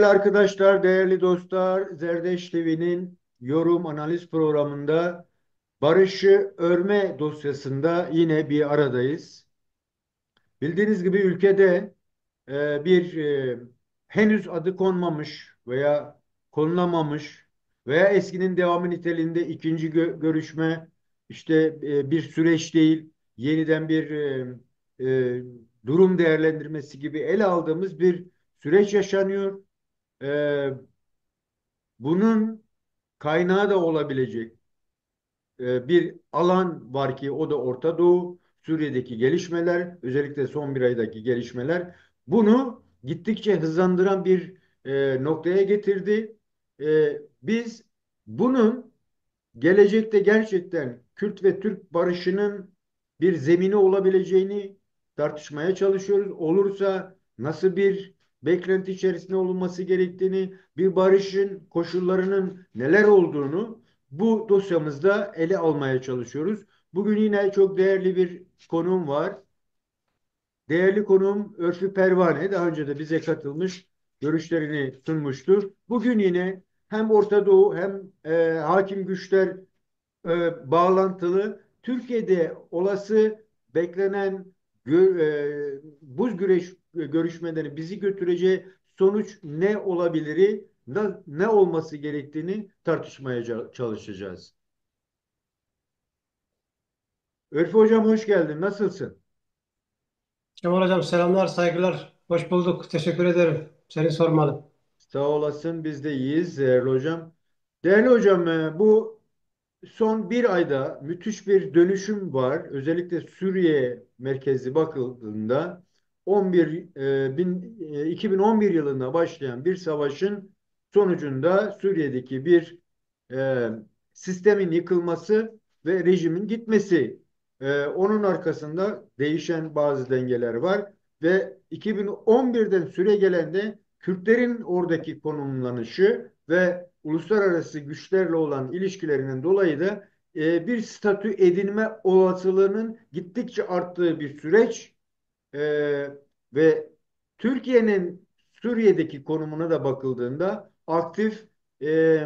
Değerli arkadaşlar, değerli dostlar, Zerdeş TV'nin yorum analiz programında Barış'ı örme dosyasında yine bir aradayız. Bildiğiniz gibi ülkede bir henüz adı konmamış veya konulamamış veya eskinin devamı niteliğinde ikinci görüşme işte bir süreç değil, yeniden bir e, durum değerlendirmesi gibi ele aldığımız bir süreç yaşanıyor. E, Bunun kaynağı da olabilecek bir alan var ki o da Orta Doğu, Suriye'deki gelişmeler, özellikle son bir aydaki gelişmeler bunu gittikçe hızlandıran bir noktaya getirdi. Biz bunun gelecekte gerçekten Kürt ve Türk barışının bir zemini olabileceğini tartışmaya çalışıyoruz. Olursa nasıl bir beklenti içerisinde olunması gerektiğini, bir barışın koşullarının neler olduğunu bu dosyamızda ele almaya çalışıyoruz. Bugün yine çok değerli bir konuğum var. Değerli konuğum Örfü Pervane daha önce de bize katılmış, görüşlerini sunmuştur. Bugün yine hem Orta Doğu hem hakim güçler bağlantılı Türkiye'de olası beklenen buz görüşmeleri bizi götüreceği sonuç ne olabilir, ne olması gerektiğini tartışmaya çalışacağız. Örfü Hocam hoş geldin. Nasılsın? Kemal Hocam selamlar, saygılar. Hoş bulduk. Teşekkür ederim. Seni sormalı. Sağ olasın. Biz de iyiyiz değerli hocam. Değerli hocam, bu son bir ayda müthiş bir dönüşüm var. Özellikle Suriye merkezli bakıldığında 2011 yılında başlayan bir savaşın sonucunda Suriye'deki bir e, sistemin yıkılması ve rejimin gitmesi. Onun arkasında değişen bazı dengeler var ve 2011'den süre gelen de Kürtlerin oradaki konumlanışı ve uluslararası güçlerle olan ilişkilerinden dolayı da bir statü edinme olasılığının gittikçe arttığı bir süreç. Ve Türkiye'nin Suriye'deki konumuna da bakıldığında aktif e,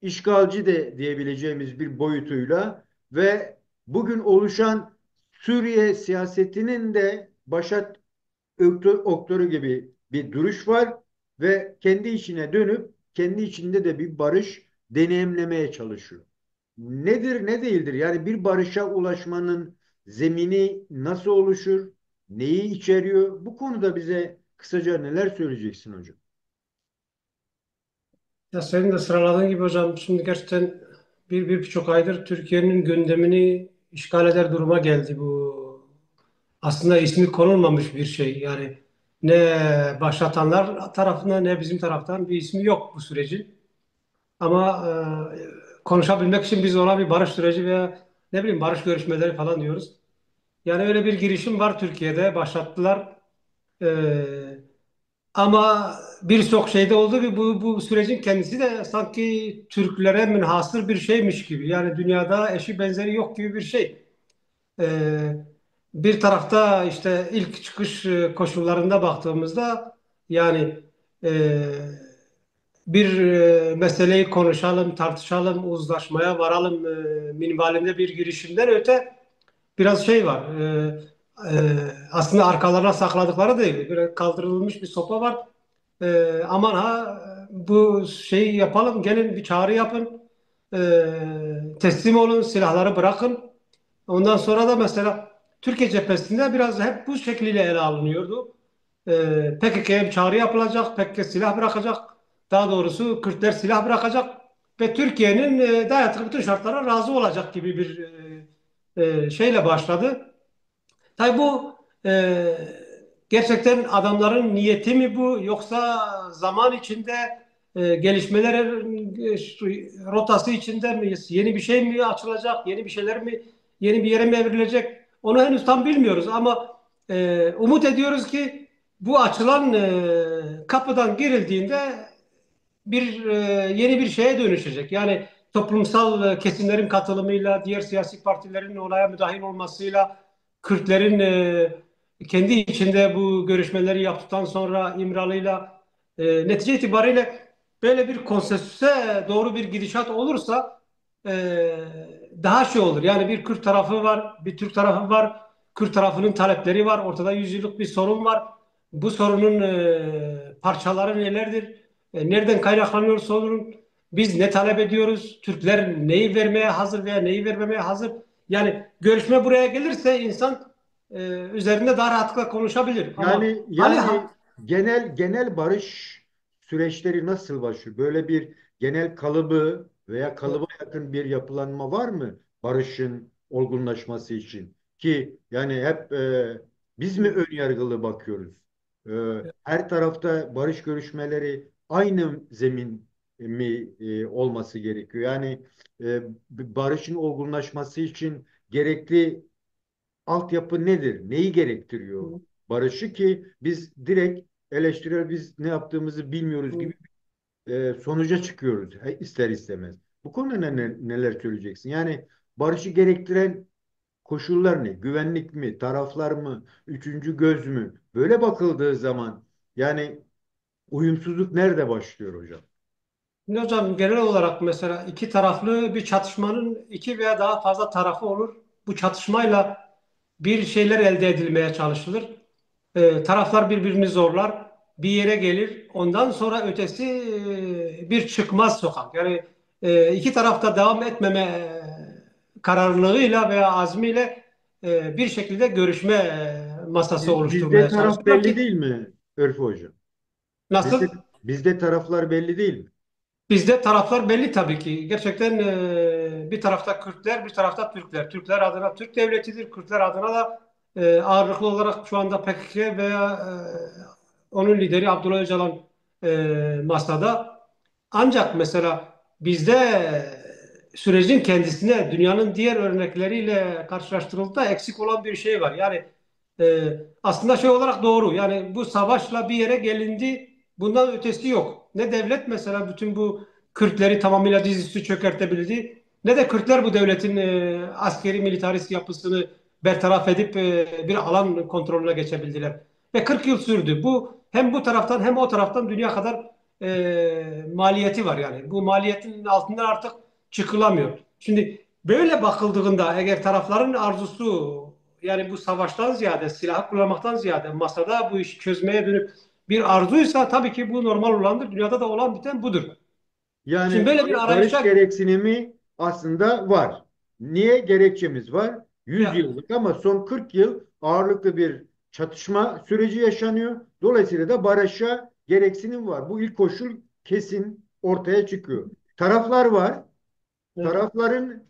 işgalci de diyebileceğimiz bir boyutuyla ve bugün oluşan Suriye siyasetinin de başat oktörü gibi bir duruş var ve kendi içine dönüp kendi içinde de bir barış deneyimlemeye çalışıyor. Nedir, ne değildir? Yani bir barışa ulaşmanın zemini nasıl oluşur? Neyi içeriyor? Bu konuda bize kısaca neler söyleyeceksin hocam? Ya senin de sıraladığın gibi hocam şimdi gerçekten birçok aydır Türkiye'nin gündemini işgal eder duruma geldi bu. Aslında ismi konulmamış bir şey. Yani ne başlatanlar tarafından ne bizim taraftan bir ismi yok bu sürecin. Ama konuşabilmek için biz ona bir barış süreci veya ne bileyim barış görüşmeleri falan diyoruz. Yani öyle bir girişim var Türkiye'de başlattılar. E, Ama birçok şeyde oldu ve bu sürecin kendisi de sanki Türklere münhasır bir şeymiş gibi. Yani dünyada eşi benzeri yok gibi bir şey. Ee, Bir tarafta işte ilk çıkış koşullarında baktığımızda yani e, bir meseleyi konuşalım, tartışalım, uzlaşmaya varalım minvalinde bir girişimden öte biraz şey var. Aslında arkalarına sakladıkları değil. Böyle kaldırılmış bir sopa var. Aman ha bu şeyi yapalım, gelin bir çağrı yapın. Teslim olun, silahları bırakın. Ondan sonra da mesela Türkiye cephesinde biraz hep bu şekliyle ele alınıyordu. PKK'ya bir çağrı yapılacak, PKK silah bırakacak. Daha doğrusu Kürtler silah bırakacak ve Türkiye'nin dayattığı bütün şartlara razı olacak gibi bir şeyle başladı. Tabii bu gerçekten adamların niyeti mi bu yoksa zaman içinde gelişmelerin rotası içinde mi yeni bir şey mi açılacak, yeni bir şeyler mi yeni bir yere mi evrilecek? Onu henüz tam bilmiyoruz ama umut ediyoruz ki bu açılan kapıdan girildiğinde yeni bir şeye dönüşecek. Yani toplumsal kesimlerin katılımıyla, diğer siyasi partilerin olaya müdahil olmasıyla, Kürtlerin kendi içinde bu görüşmeleri yaptıktan sonra İmralı'yla Netice itibariyle böyle bir konsensüse doğru bir gidişat olursa e, daha şey olur. Yani bir Kürt tarafı var, bir Türk tarafı var. Kürt tarafının talepleri var. Ortada yüzyıllık bir sorun var. Bu sorunun parçaları nelerdir? Nereden kaynaklanıyor sorun? Biz ne talep ediyoruz? Türkler neyi vermeye hazır veya neyi vermemeye hazır? Yani görüşme buraya gelirse insan üzerinde daha rahatlıkla konuşabilir. Ama Yani hali yani genel barış süreçleri nasıl başlıyor? Böyle bir genel kalıbı veya kalıba yakın bir yapılanma var mı barışın olgunlaşması için? Ki yani hep biz mi ön yargılı bakıyoruz? Her tarafta barış görüşmeleri aynı zemin mi olması gerekiyor? Yani barışın olgunlaşması için gerekli altyapı nedir? Neyi gerektiriyor? Barışı ki biz direkt eleştirel biz ne yaptığımızı bilmiyoruz gibi sonuca çıkıyoruz ister istemez. Bu konuda neler söyleyeceksin? Yani barışı gerektiren koşullar ne? Güvenlik mi? Taraflar mı? Üçüncü göz mü? Böyle bakıldığı zaman yani uyumsuzluk nerede başlıyor hocam? Şimdi hocam genel olarak mesela iki taraflı bir çatışmanın iki veya daha fazla tarafı olur. Bu çatışmayla bir şeyler elde edilmeye çalışılır. Taraflar birbirini zorlar, bir yere gelir. Ondan sonra ötesi bir çıkmaz sokak. Yani iki tarafta devam etmeme kararlılığıyla veya azmiyle bir şekilde görüşme masası Bizde oluşturmaya taraf çalışıyorlar belli ki değil mi Örfü hocam? Bizde, nasıl? bizde taraflar belli değil mi? Bizde taraflar belli tabii ki. Gerçekten bir tarafta Kürtler, bir tarafta Türkler. Türkler adına Türk devletidir. Kürtler adına da ağırlıklı olarak şu anda PKK veya onun lideri Abdullah Öcalan masada. Ancak mesela bizde sürecin kendisine dünyanın diğer örnekleriyle karşılaştırıldığında eksik olan bir şey var. Yani aslında şey olarak doğru. Yani bu savaşla bir yere gelindi. Bundan ötesi yok. Ne devlet mesela bütün bu Kürtleri tamamıyla dizüstü çökertebildi. Ne de Kürtler bu devletin askeri militarist yapısını bertaraf edip bir alan kontrolüne geçebildiler. Ve 40 yıl sürdü. Bu hem bu taraftan hem o taraftan dünya kadar maliyeti var yani. Bu maliyetin altından artık çıkılamıyor. Şimdi böyle bakıldığında eğer tarafların arzusu yani bu savaştan ziyade silahı kullanmaktan ziyade masada bu işi çözmeye dönük bir arzuysa tabii ki bu normal olandır. Dünyada da olan biten budur. Şimdi Yani böyle bir barış arayışa gereksinimi aslında var. Niye? Gerekçemiz var. 100 ya, yıllık ama son 40 yıl ağırlıklı bir çatışma süreci yaşanıyor. Dolayısıyla da barışa gereksinim var. Bu ilk koşul kesin ortaya çıkıyor. Taraflar var. evet, Tarafların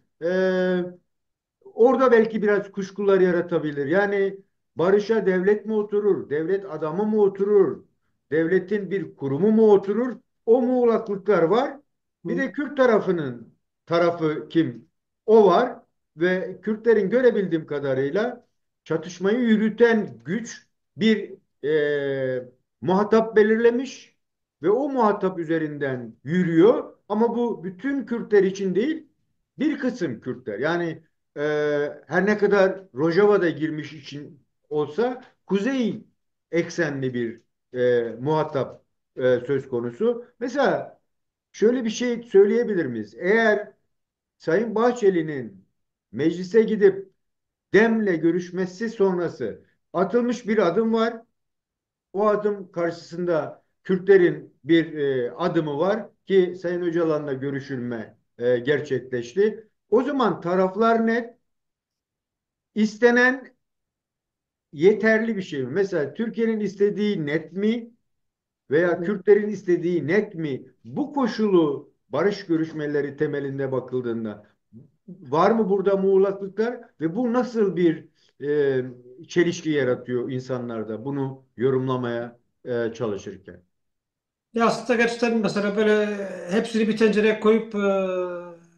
orada belki biraz kuşkular yaratabilir. Yani barışa devlet mi oturur, devlet adamı mı oturur, devletin bir kurumu mu oturur? O muğlaklıklar var. Bir hı, de Kürt tarafının tarafı kim? O var ve Kürtlerin görebildiğim kadarıyla çatışmayı yürüten güç bir muhatap belirlemiş ve o muhatap üzerinden yürüyor. Ama bu bütün Kürtler için değil, bir kısım Kürtler. Yani e, her ne kadar Rojava'da girmiş için olsa kuzey eksenli bir muhatap söz konusu. Mesela şöyle bir şey söyleyebilir miyiz? Eğer Sayın Bahçeli'nin meclise gidip Dem'le görüşmesi sonrası atılmış bir adım var. O adım karşısında Kürtlerin bir adımı var ki Sayın Öcalan'la görüşülme gerçekleşti. O zaman taraflar net, istenen yeterli bir şey mi? Mesela Türkiye'nin istediği net mi veya hı. Kürtlerin istediği net mi? Bu koşulu barış görüşmeleri temelinde bakıldığında var mı burada muğlaklıklar ve bu nasıl bir çelişki yaratıyor insanlarda bunu yorumlamaya çalışırken? Ya aslında gerçekten mesela böyle hepsini bir tencereye koyup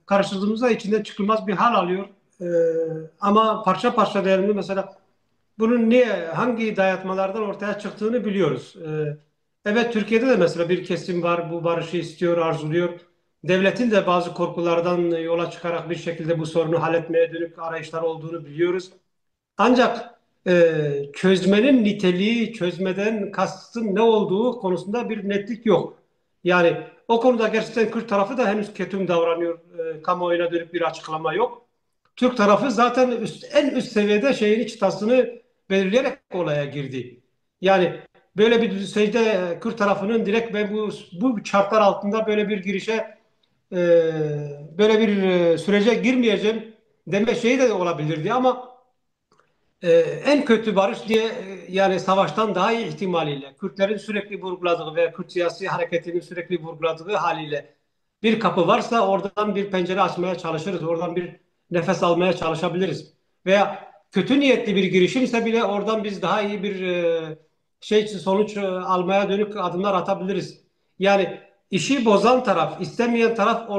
karıştırdığımızda içinden çıkılmaz bir hal alıyor. E, Ama parça parça değerli mesela bunun niye, hangi dayatmalardan ortaya çıktığını biliyoruz. Evet Türkiye'de de mesela bir kesim var bu barışı istiyor, arzuluyor. Devletin de bazı korkulardan yola çıkarak bir şekilde bu sorunu halletmeye dönük arayışlar olduğunu biliyoruz. Ancak çözmenin niteliği, çözmeden kastın ne olduğu konusunda bir netlik yok. Yani o konuda gerçekten Kürt tarafı da henüz ketum davranıyor. Kamuoyuna dönük bir açıklama yok. Türk tarafı zaten en üst seviyede şeyin çıtasını belirleyerek olaya girdi. Yani böyle bir düzeyde Kürt tarafının direkt ben bu şartlar altında böyle bir girişe e, böyle bir sürece girmeyeceğim deme şeyi de olabilirdi ama en kötü barış diye yani savaştan daha iyi ihtimaliyle Kürtlerin sürekli vurguladığı ve Kürt siyasi hareketinin sürekli vurguladığı haliyle bir kapı varsa oradan bir pencere açmaya çalışırız. Oradan bir nefes almaya çalışabiliriz. Veya kötü niyetli bir girişimse bile oradan biz daha iyi bir sonuç almaya dönük adımlar atabiliriz. Yani işi bozan taraf, istemeyen taraf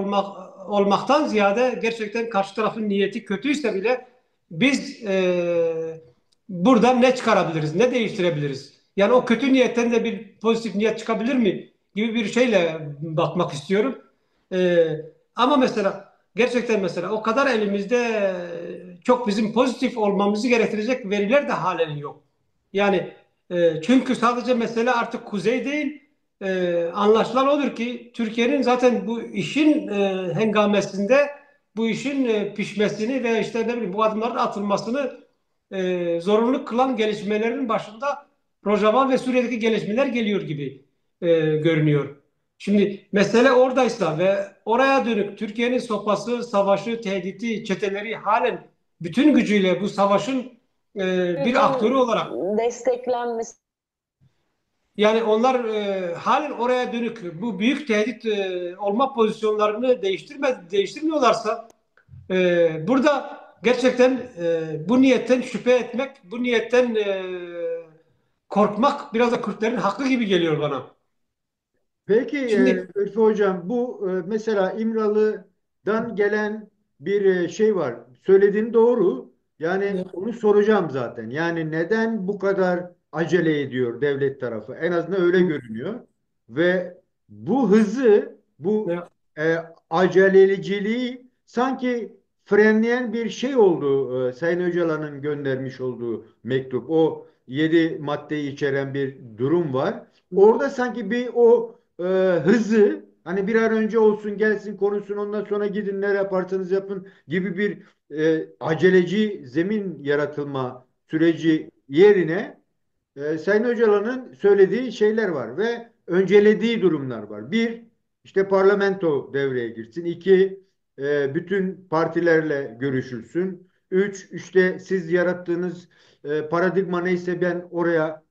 olmaktan ziyade gerçekten karşı tarafın niyeti kötüyse bile biz buradan ne çıkarabiliriz, ne değiştirebiliriz? Yani o kötü niyetten de bir pozitif niyet çıkabilir mi gibi bir şeyle bakmak istiyorum. E, ama mesela gerçekten mesela o kadar elimizde çok bizim pozitif olmamızı gerektirecek veriler de halen yok. Yani çünkü sadece mesele artık kuzey değil, anlaşılan odur ki Türkiye'nin zaten bu işin hengamesinde bu işin pişmesini ve işte ne bileyim bu adımların atılmasını zorunlu kılan gelişmelerin başında Rojava ve Suriye'deki gelişmeler geliyor gibi görünüyor. Şimdi mesele oradaysa ve oraya dönük Türkiye'nin sopası, savaşı, tehdidi, çeteleri halen bütün gücüyle bu savaşın bir aktörü Sürecin olarak desteklenmesi. yani onlar halen oraya dönük bu büyük tehdit olma pozisyonlarını değiştirmiyorlarsa burada gerçekten bu niyetten şüphe etmek, bu niyetten korkmak biraz da Kürtlerin hakkı gibi geliyor bana. Peki Şimdi Ülfü Hocam, bu mesela İmralı'dan gelen bir şey var. Söylediğin doğru. Yani onu soracağım zaten. Yani neden bu kadar acele ediyor devlet tarafı? En azından öyle görünüyor. Ve bu hızı, bu ya, e, aceleliciliği sanki frenleyen bir şey oldu. Sayın Öcalan'ın göndermiş olduğu mektup. O 7 maddeyi içeren bir durum var. Orada sanki bir o hızı, hani bir an önce olsun gelsin konuşsun ondan sonra gidin ne yaparsanız yapın gibi bir aceleci zemin yaratılma süreci yerine Sayın Öcalan'ın söylediği şeyler var ve öncelediği durumlar var. Bir, işte parlamento devreye girsin. İki, bütün partilerle görüşülsün. Üç, işte siz yarattığınız paradigma neyse ben oraya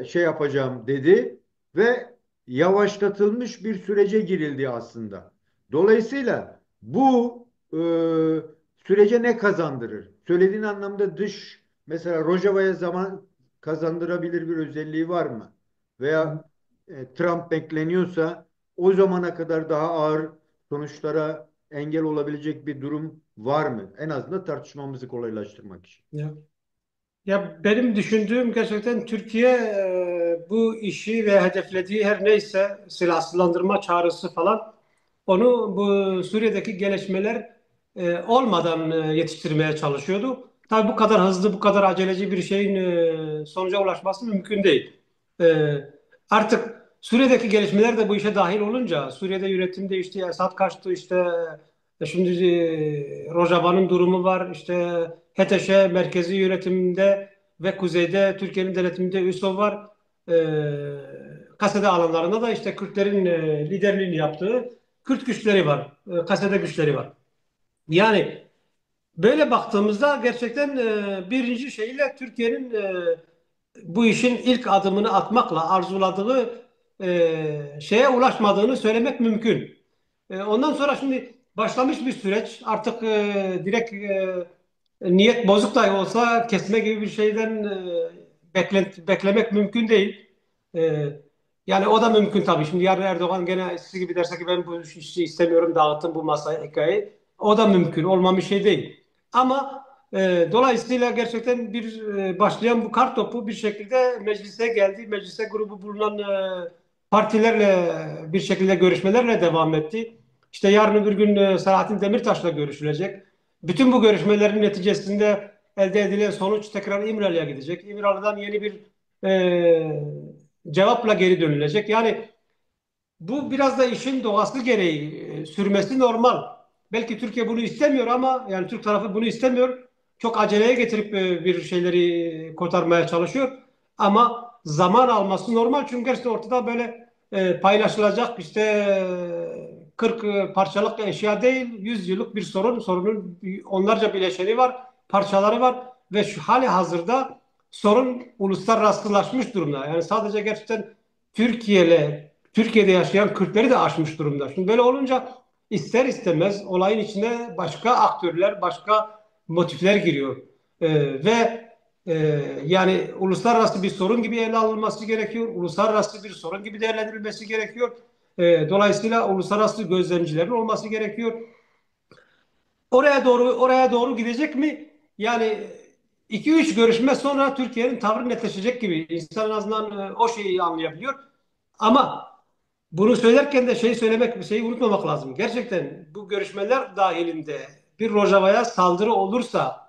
şey yapacağım dedi ve yavaşlatılmış bir sürece girildi aslında. Dolayısıyla bu sürece ne kazandırır? Söylediğin anlamda dış, mesela Rojava'ya zaman kazandırabilir bir özelliği var mı? Veya Trump bekleniyorsa o zamana kadar daha ağır sonuçlara engel olabilecek bir durum var mı? En azından tartışmamızı kolaylaştırmak için. ya. Ya benim düşündüğüm gerçekten Türkiye bu işi ve hedeflediği her neyse silahsızlandırma çağrısı falan onu bu Suriye'deki gelişmeler olmadan yetiştirmeye çalışıyordu. Tabii bu kadar hızlı, bu kadar aceleci bir şeyin sonuca ulaşması mümkün değil. E, artık Suriye'deki gelişmeler de bu işe dahil olunca Suriye'de yönetim değişti, Esad kaçtı işte şimdi Rojava'nın durumu var işte HTŞ merkezi yönetiminde ve kuzeyde Türkiye'nin denetiminde ÜSO var. Kasede alanlarında da işte Kürtlerin liderliğini yaptığı Kürt güçleri var. Kasede güçleri var. Yani böyle baktığımızda gerçekten birinci şeyle Türkiye'nin bu işin ilk adımını atmakla arzuladığı şeye ulaşmadığını söylemek mümkün. Ondan sonra şimdi başlamış bir süreç. Artık direkt niyet bozuk dahi olsa kesme gibi bir şeyden beklemek mümkün değil. E, yani o da mümkün tabii. Şimdi yarın Erdoğan gene siz gibi derse ki ben bu işi istemiyorum dağıttım bu masaya hikayeyi. O da mümkün. Olmamış şey değil. Ama dolayısıyla gerçekten bir başlayan bu kar topu bir şekilde meclise geldi. Meclise grubu bulunan partilerle bir şekilde görüşmelerle devam etti. İşte yarın öbür gün Selahattin Demirtaş'la görüşülecek. Bütün bu görüşmelerin neticesinde elde edilen sonuç tekrar İmralı'ya gidecek. İmralı'dan yeni bir e, cevapla geri dönülecek. Yani bu biraz da işin doğası gereği sürmesi normal. Belki Türkiye bunu istemiyor ama yani Türk tarafı bunu istemiyor. Çok aceleye getirip bir şeyleri kotarmaya çalışıyor. Ama zaman alması normal çünkü gerçekten ortada böyle paylaşılacak işte 40 parçalık eşya değil, 100 yıllık bir sorun. Sorunun onlarca bileşeni var, parçaları var ve şu hali hazırda sorun uluslararasılaşmış durumda. Yani sadece gerçekten Türkiye'de yaşayan Kürtleri de aşmış durumda. Şimdi böyle olunca ister istemez olayın içine başka aktörler, başka motifler giriyor. Ve e, yani uluslararası bir sorun gibi ele alınması gerekiyor. Uluslararası bir sorun gibi değerlendirilmesi gerekiyor. Dolayısıyla uluslararası gözlemcilerin olması gerekiyor. Oraya doğru gidecek mi? Yani iki üç görüşme sonra Türkiye'nin tavrı netleşecek gibi. İnsan en azından o şeyi anlayabiliyor. Ama bunu söylerken de şeyi unutmamak lazım. Gerçekten bu görüşmeler dahilinde bir Rojava'ya saldırı olursa,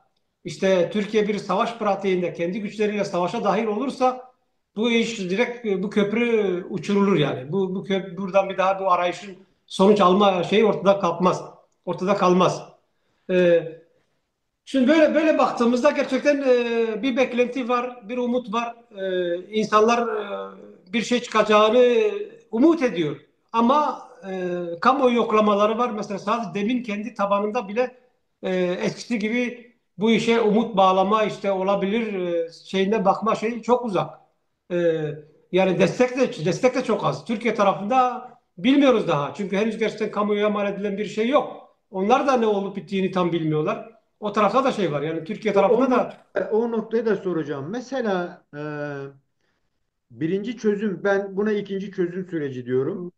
işte Türkiye bir savaş pratiğinde kendi güçleriyle savaşa dahil olursa bu iş direkt bu köprü uçurulur yani. Bu köprü buradan bir daha bu arayışın sonuç alma şeyi ortada kalkmaz. Ortada kalmaz. Ee, Şimdi böyle baktığımızda gerçekten bir beklenti var, bir umut var. İnsanlar bir şey çıkacağını umut ediyor. Ama kamuoyu yoklamaları var. Mesela sadece demin kendi tabanında bile eskisi gibi bu işe umut bağlama işte olabilir şeyine bakma şeyi çok uzak. E, Yani destek de çok az. Türkiye tarafında bilmiyoruz daha. Çünkü henüz gerçekten kamuoyuna mal edilen bir şey yok. Onlar da ne olup bittiğini tam bilmiyorlar. O tarafta da şey var. Yani Türkiye tarafında da O noktayı da soracağım. Mesela birinci çözüm, ben buna ikinci çözüm süreci diyorum.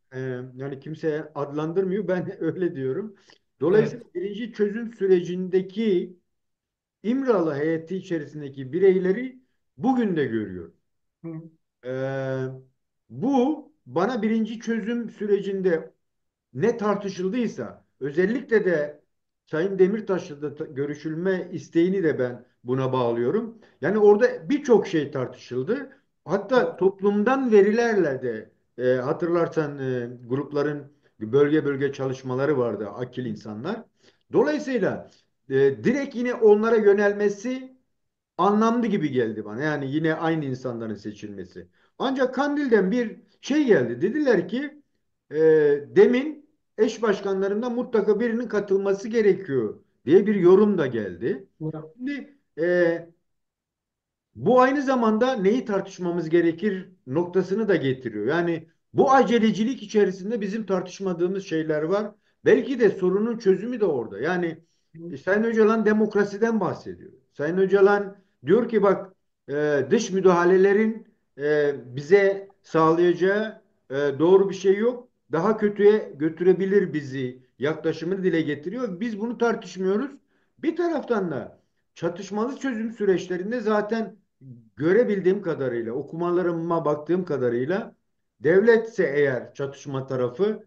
Yani kimseye adlandırmıyor, ben öyle diyorum. evet. Dolayısıyla birinci çözüm sürecindeki İmralı heyeti içerisindeki bireyleri bugün de görüyor. Hı, Ee, Bu bana birinci çözüm sürecinde ne tartışıldıysa, özellikle de Sayın Demirtaş'la da görüşülme isteğini de ben buna bağlıyorum. Yani orada birçok şey tartışıldı. Hatta evet. toplumdan verilerle de hatırlarsan grupların bölge bölge çalışmaları vardı, akil insanlar. Dolayısıyla direkt yine onlara yönelmesi anlamlı gibi geldi bana. Yani yine aynı insanların seçilmesi. Ancak Kandil'den bir şey geldi. Dediler ki e, demin eş başkanlarından mutlaka birinin katılması gerekiyor diye bir yorum da geldi. Şimdi bu aynı zamanda neyi tartışmamız gerekir noktasını da getiriyor. Yani bu acelecilik içerisinde bizim tartışmadığımız şeyler var. Belki de sorunun çözümü de orada. Yani Sayın Öcalan demokrasiden bahsediyor. Sayın Öcalan diyor ki bak dış müdahalelerin bize sağlayacağı doğru bir şey yok. Daha kötüye götürebilir bizi yaklaşımını dile getiriyor. Biz bunu tartışmıyoruz. Bir taraftan da çatışmalı çözüm süreçlerinde zaten görebildiğim kadarıyla, okumalarıma baktığım kadarıyla devletse eğer çatışma tarafı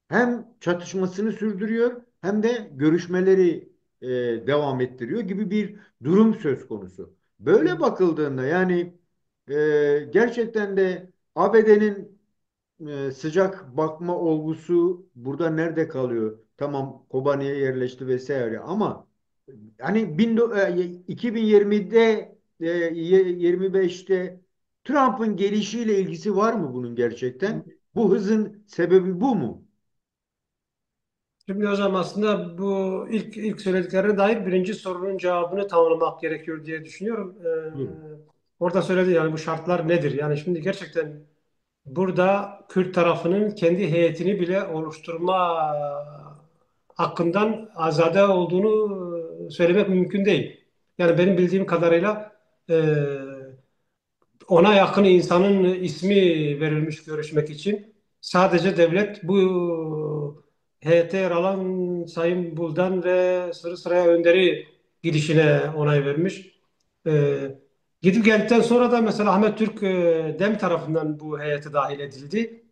hem çatışmasını sürdürüyor hem de görüşmeleri devam ettiriyor gibi bir durum söz konusu. Böyle bakıldığında yani gerçekten de ABD'nin sıcak bakma olgusu burada nerede kalıyor? Tamam, Kobani'ye yerleşti vesaire ama hani 2020'de 25'te Trump'ın gelişiyle ilgisi var mı bunun gerçekten? Bu hızın sebebi bu mu? Şimdi hocam aslında bu ilk söylediklerine dair birinci sorunun cevabını tamamlamak gerekiyor diye düşünüyorum. Buyurun. Orada söyledi yani bu şartlar nedir? Yani şimdi gerçekten burada Kürt tarafının kendi heyetini bile oluşturma hakkından azade olduğunu söylemek mümkün değil. Yani benim bildiğim kadarıyla e, ona yakın insanın ismi verilmiş görüşmek için. Sadece devlet bu heyete yer alan Sayın Buldan ve Sıraya Önder'i gidişine onay vermiş. Ee, Gidip geldikten sonra da mesela Ahmet Türk Dem tarafından bu heyete dahil edildi.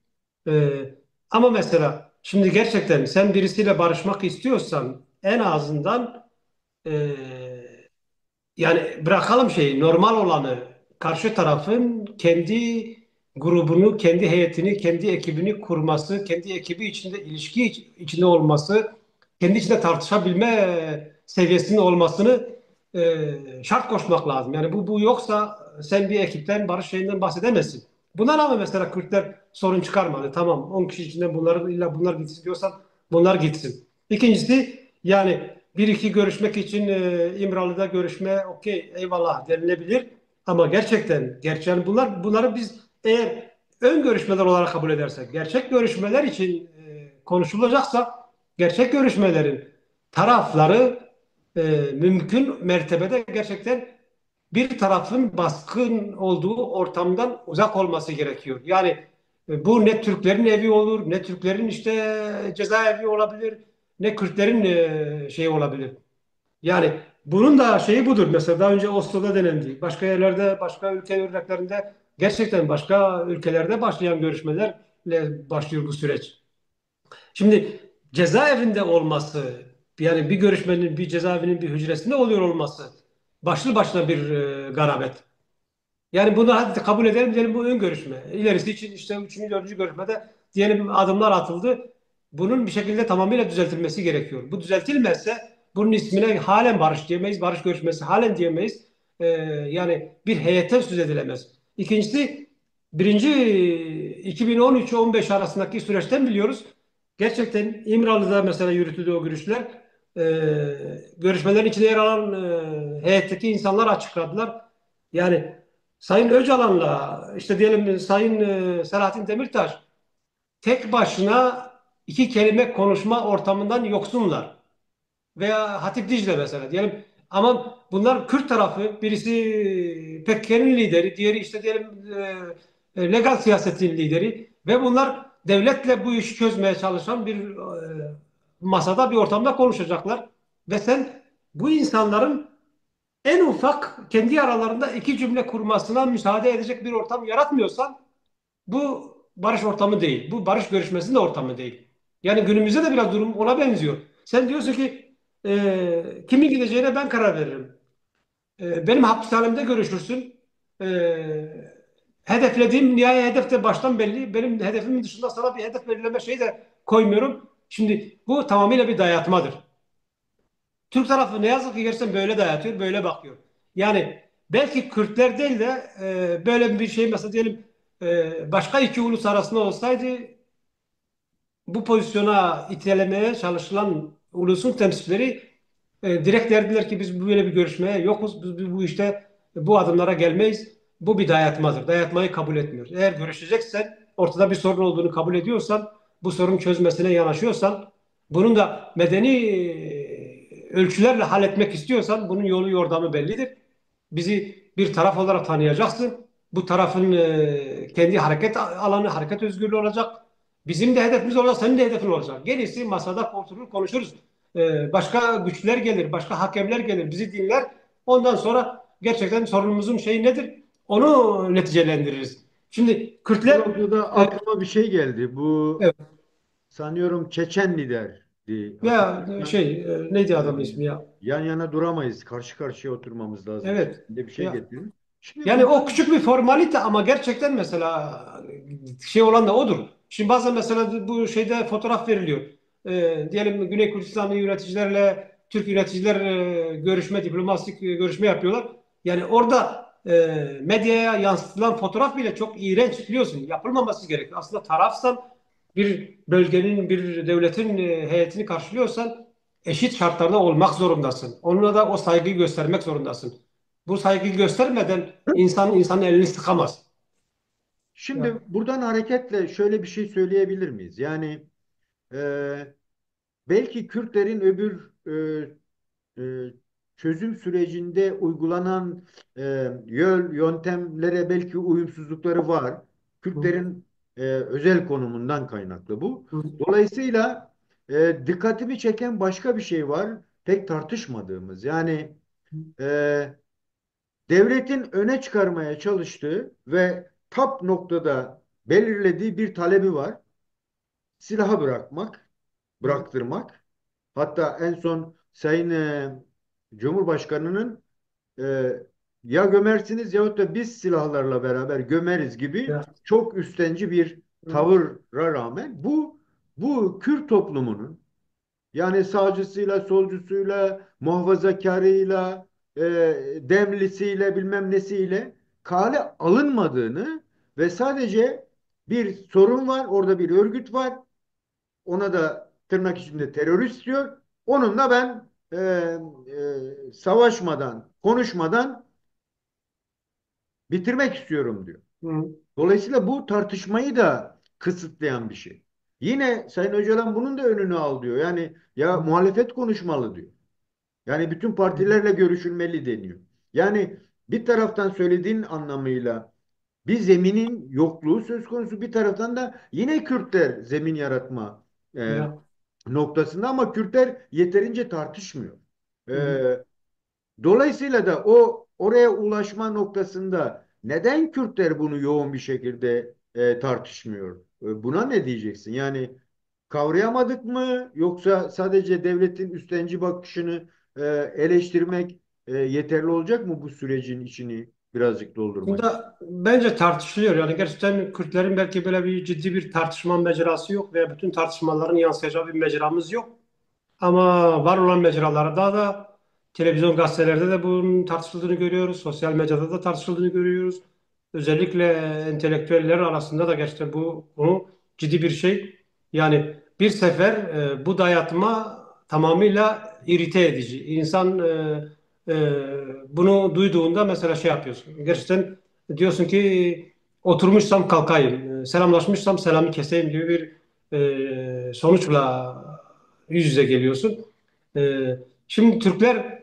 Ama mesela şimdi gerçekten sen birisiyle barışmak istiyorsan en azından e, Yani bırakalım şeyi, normal olanı, karşı tarafın kendi grubunu, kendi heyetini, kendi ekibini kurması, kendi ekibi içinde ilişki içinde olması, kendi içinde tartışabilme seviyesinin olmasını şart koşmak lazım. Yani bu yoksa sen bir ekipten, barış şeyinden bahsedemezsin. Buna rağmen mesela Kürtler sorun çıkarmadı. Tamam, 10 kişi içinde bunları illa bunlar gitsin diyorsan bunlar gitsin. İkincisi, yani bir iki görüşmek için İmralı'da görüşme okey eyvallah denilebilir. Ama gerçekten bunları biz eğer ön görüşmeler olarak kabul edersek, gerçek görüşmeler için konuşulacaksa gerçek görüşmelerin tarafları mümkün mertebede gerçekten bir tarafın baskın olduğu ortamdan uzak olması gerekiyor. Yani bu ne Türklerin evi olur, ne Türklerin işte cezaevi olabilir, ne Kürtlerin şeyi olabilir. Yani bunun da şeyi budur. Mesela daha önce Oslo'da denendi. Başka yerlerde, başka ülke örneklerinde gerçekten başka ülkelerde başlayan görüşmelerle başlıyor bu süreç. Şimdi cezaevinde olması, yani bir görüşmenin bir cezaevinin bir hücresinde oluyor olması başlı başına bir garabet. Yani bunu hadi kabul edelim diyelim bu ön görüşme. İlerisi için işte üçüncü, dördüncü görüşmede diyelim adımlar atıldı. Bunun bir şekilde tamamıyla düzeltilmesi gerekiyor. Bu düzeltilmezse bunun ismine halen barış diyemeyiz, barış görüşmesi halen diyemeyiz. Yani bir heyetten söz edilemez. İkincisi, birinci 2013-15 arasındaki süreçten biliyoruz. Gerçekten İmralı'da mesela yürütüldü o görüşler. Görüşmelerin içinde yer alan heyetteki insanlar açıkladılar. Yani Sayın Öcalan'la işte diyelim Sayın Selahattin Demirtaş tek başına iki kelime konuşma ortamından yoksunlar. Veya Hatip Dicle mesela diyelim. Ama bunlar Kürt tarafı, birisi PKK'nın lideri, diğeri işte diyelim legal siyasetin lideri ve bunlar devletle bu işi çözmeye çalışan bir masada, bir ortamda konuşacaklar. Ve sen bu insanların en ufak kendi aralarında iki cümle kurmasına müsaade edecek bir ortam yaratmıyorsan bu barış ortamı değil. Bu barış görüşmesinin de ortamı değil. Yani günümüzde de biraz durum ona benziyor. Sen diyorsun ki kimin gideceğine ben karar veririm. Benim hapishanemde görüşürsün. E, hedeflediğim nihai hedef de baştan belli. Benim hedefimin dışında sana bir hedef belirleme şeyi de koymuyorum. Şimdi bu tamamıyla bir dayatmadır. Türk tarafı ne yazık ki gerçekten böyle dayatıyor, böyle bakıyor. Yani belki Kürtler değil de böyle bir şey mesela diyelim başka iki ulus arasında olsaydı bu pozisyona itelemeye çalışılan ulusun temsilcileri direkt derdiler ki biz böyle bir görüşmeye yokuz. Biz bu işte bu adımlara gelmeyiz. Bu bir dayatmadır. Dayatmayı kabul etmiyoruz. Eğer görüşeceksen, ortada bir sorun olduğunu kabul ediyorsan, bu sorun çözmesine yanaşıyorsan, bunun da medeni ölçülerle halletmek istiyorsan bunun yolu yordamı bellidir. Bizi bir taraf olarak tanıyacaksın. Bu tarafın kendi hareket alanı, hareket özgürlüğü olacak. Bizim de hedefimiz olacak, senin de hedefin olacak. Gerisi masada oturur konuşuruz. Başka güçler gelir, başka hakemler gelir, bizi dinler. Ondan sonra gerçekten sorunumuzun şeyi nedir? Onu neticelendiririz. Şimdi Bu Kürtler noktada aklıma bir şey geldi. Bu evet, sanıyorum Çeçen liderdi. veya Hatırlıyorsan şey neydi e, adamın ismi ya? yan yana duramayız. Karşı karşıya oturmamız lazım Evet. şeklinde bir şey Ya getirin. Şimdi yani o bundan küçük bir formalite ama gerçekten mesela şey olan da odur. Şimdi bazen mesela bu şeyde fotoğraf veriliyor. Diyelim Güney Kürdistanlı yöneticilerle Türk yöneticiler görüşme, diplomatik görüşme yapıyorlar. Yani orada medyaya yansıtılan fotoğraf bile çok iğrenç biliyorsun. Yapılmaması gerekiyor. Aslında tarafsan bir bölgenin, bir devletin heyetini karşılıyorsan eşit şartlarda olmak zorundasın. Onunla da o saygıyı göstermek zorundasın. Bu saygıyı göstermeden insanın elini sıkamaz. şimdi Ya, buradan hareketle şöyle bir şey söyleyebilir miyiz? Yani belki Kürtlerin öbür e, çözüm sürecinde uygulanan yöntemlere belki uyumsuzlukları var. hı, Kürtlerin özel konumundan kaynaklı bu. hı, Dolayısıyla dikkatimi çeken başka bir şey var. Pek tartışmadığımız. Yani e, devletin öne çıkarmaya çalıştığı ve tap noktada belirlediği bir talebi var. Silahı hı, bıraktırmak. Hatta en son Sayın Cumhurbaşkanı'nın e, ya gömersiniz yahut da biz silahlarla beraber gömeriz gibi Ya. çok üstenci bir Hı. tavıra rağmen bu Kürt toplumunun, yani sağcısıyla, solcusuyla, muhafazakarıyla, e, demlisiyle, bilmem nesiyle kale alınmadığını ve sadece bir sorun var, orada bir örgüt var. Ona da tırnak içinde terörist diyor. Onunla ben savaşmadan, konuşmadan bitirmek istiyorum diyor. Hı. Dolayısıyla bu tartışmayı da kısıtlayan bir şey. Yine Sayın Öcalan bunun da önünü al diyor. Yani ya Hı. muhalefet konuşmalı diyor. Yani bütün Hı. partilerle görüşülmeli deniyor. Yani bir taraftan söylediğin anlamıyla bir zeminin yokluğu söz konusu. Bir taraftan da yine Kürtler zemin yaratma e, Ya. noktasında, ama Kürtler yeterince tartışmıyor. Hı. Dolayısıyla da o oraya ulaşma noktasında neden Kürtler bunu yoğun bir şekilde tartışmıyor? Buna ne diyeceksin? Yani kavrayamadık mı, yoksa sadece devletin üstenci bakışını eleştirmek yeterli olacak mı bu sürecin içini birazcık doldurmak? Şimdi bence tartışılıyor. Yani gerçekten Kürtlerin belki böyle bir ciddi bir tartışma mecrası yok veya bütün tartışmaların yansıyacağı bir mecramız yok. Ama var olan mecralarda da televizyon gazetelerde de bunun tartışıldığını görüyoruz. Sosyal medyada da tartışıldığını görüyoruz. Özellikle entelektüeller arasında da gerçekten bu konu ciddi bir şey. Yani bir sefer bu dayatma tamamıyla irite edici. İnsan e, bunu duyduğunda mesela şey yapıyorsun. Gerçekten diyorsun ki oturmuşsam kalkayım, selamlaşmışsam selamı keseyim gibi bir sonuçla yüz yüze geliyorsun. E, Şimdi Türkler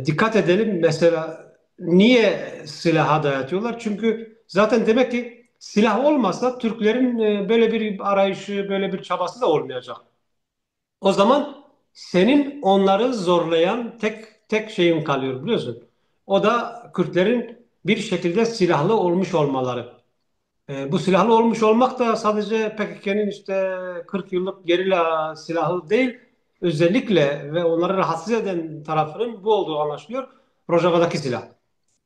dikkat edelim mesela niye silaha dayatıyorlar? Çünkü zaten demek ki silah olmasa Türklerin böyle bir arayışı, böyle bir çabası da olmayacak. O zaman senin onları zorlayan tek şeyin kalıyor biliyorsun. O da Kürtlerin bir şekilde silahlı olmuş olmaları. Bu silahlı olmuş olmak da sadece PKK'nın işte 40 yıllık gerilla silahı değil, özellikle ve onları rahatsız eden tarafının bu olduğu anlaşılıyor. Rojava'daki silah.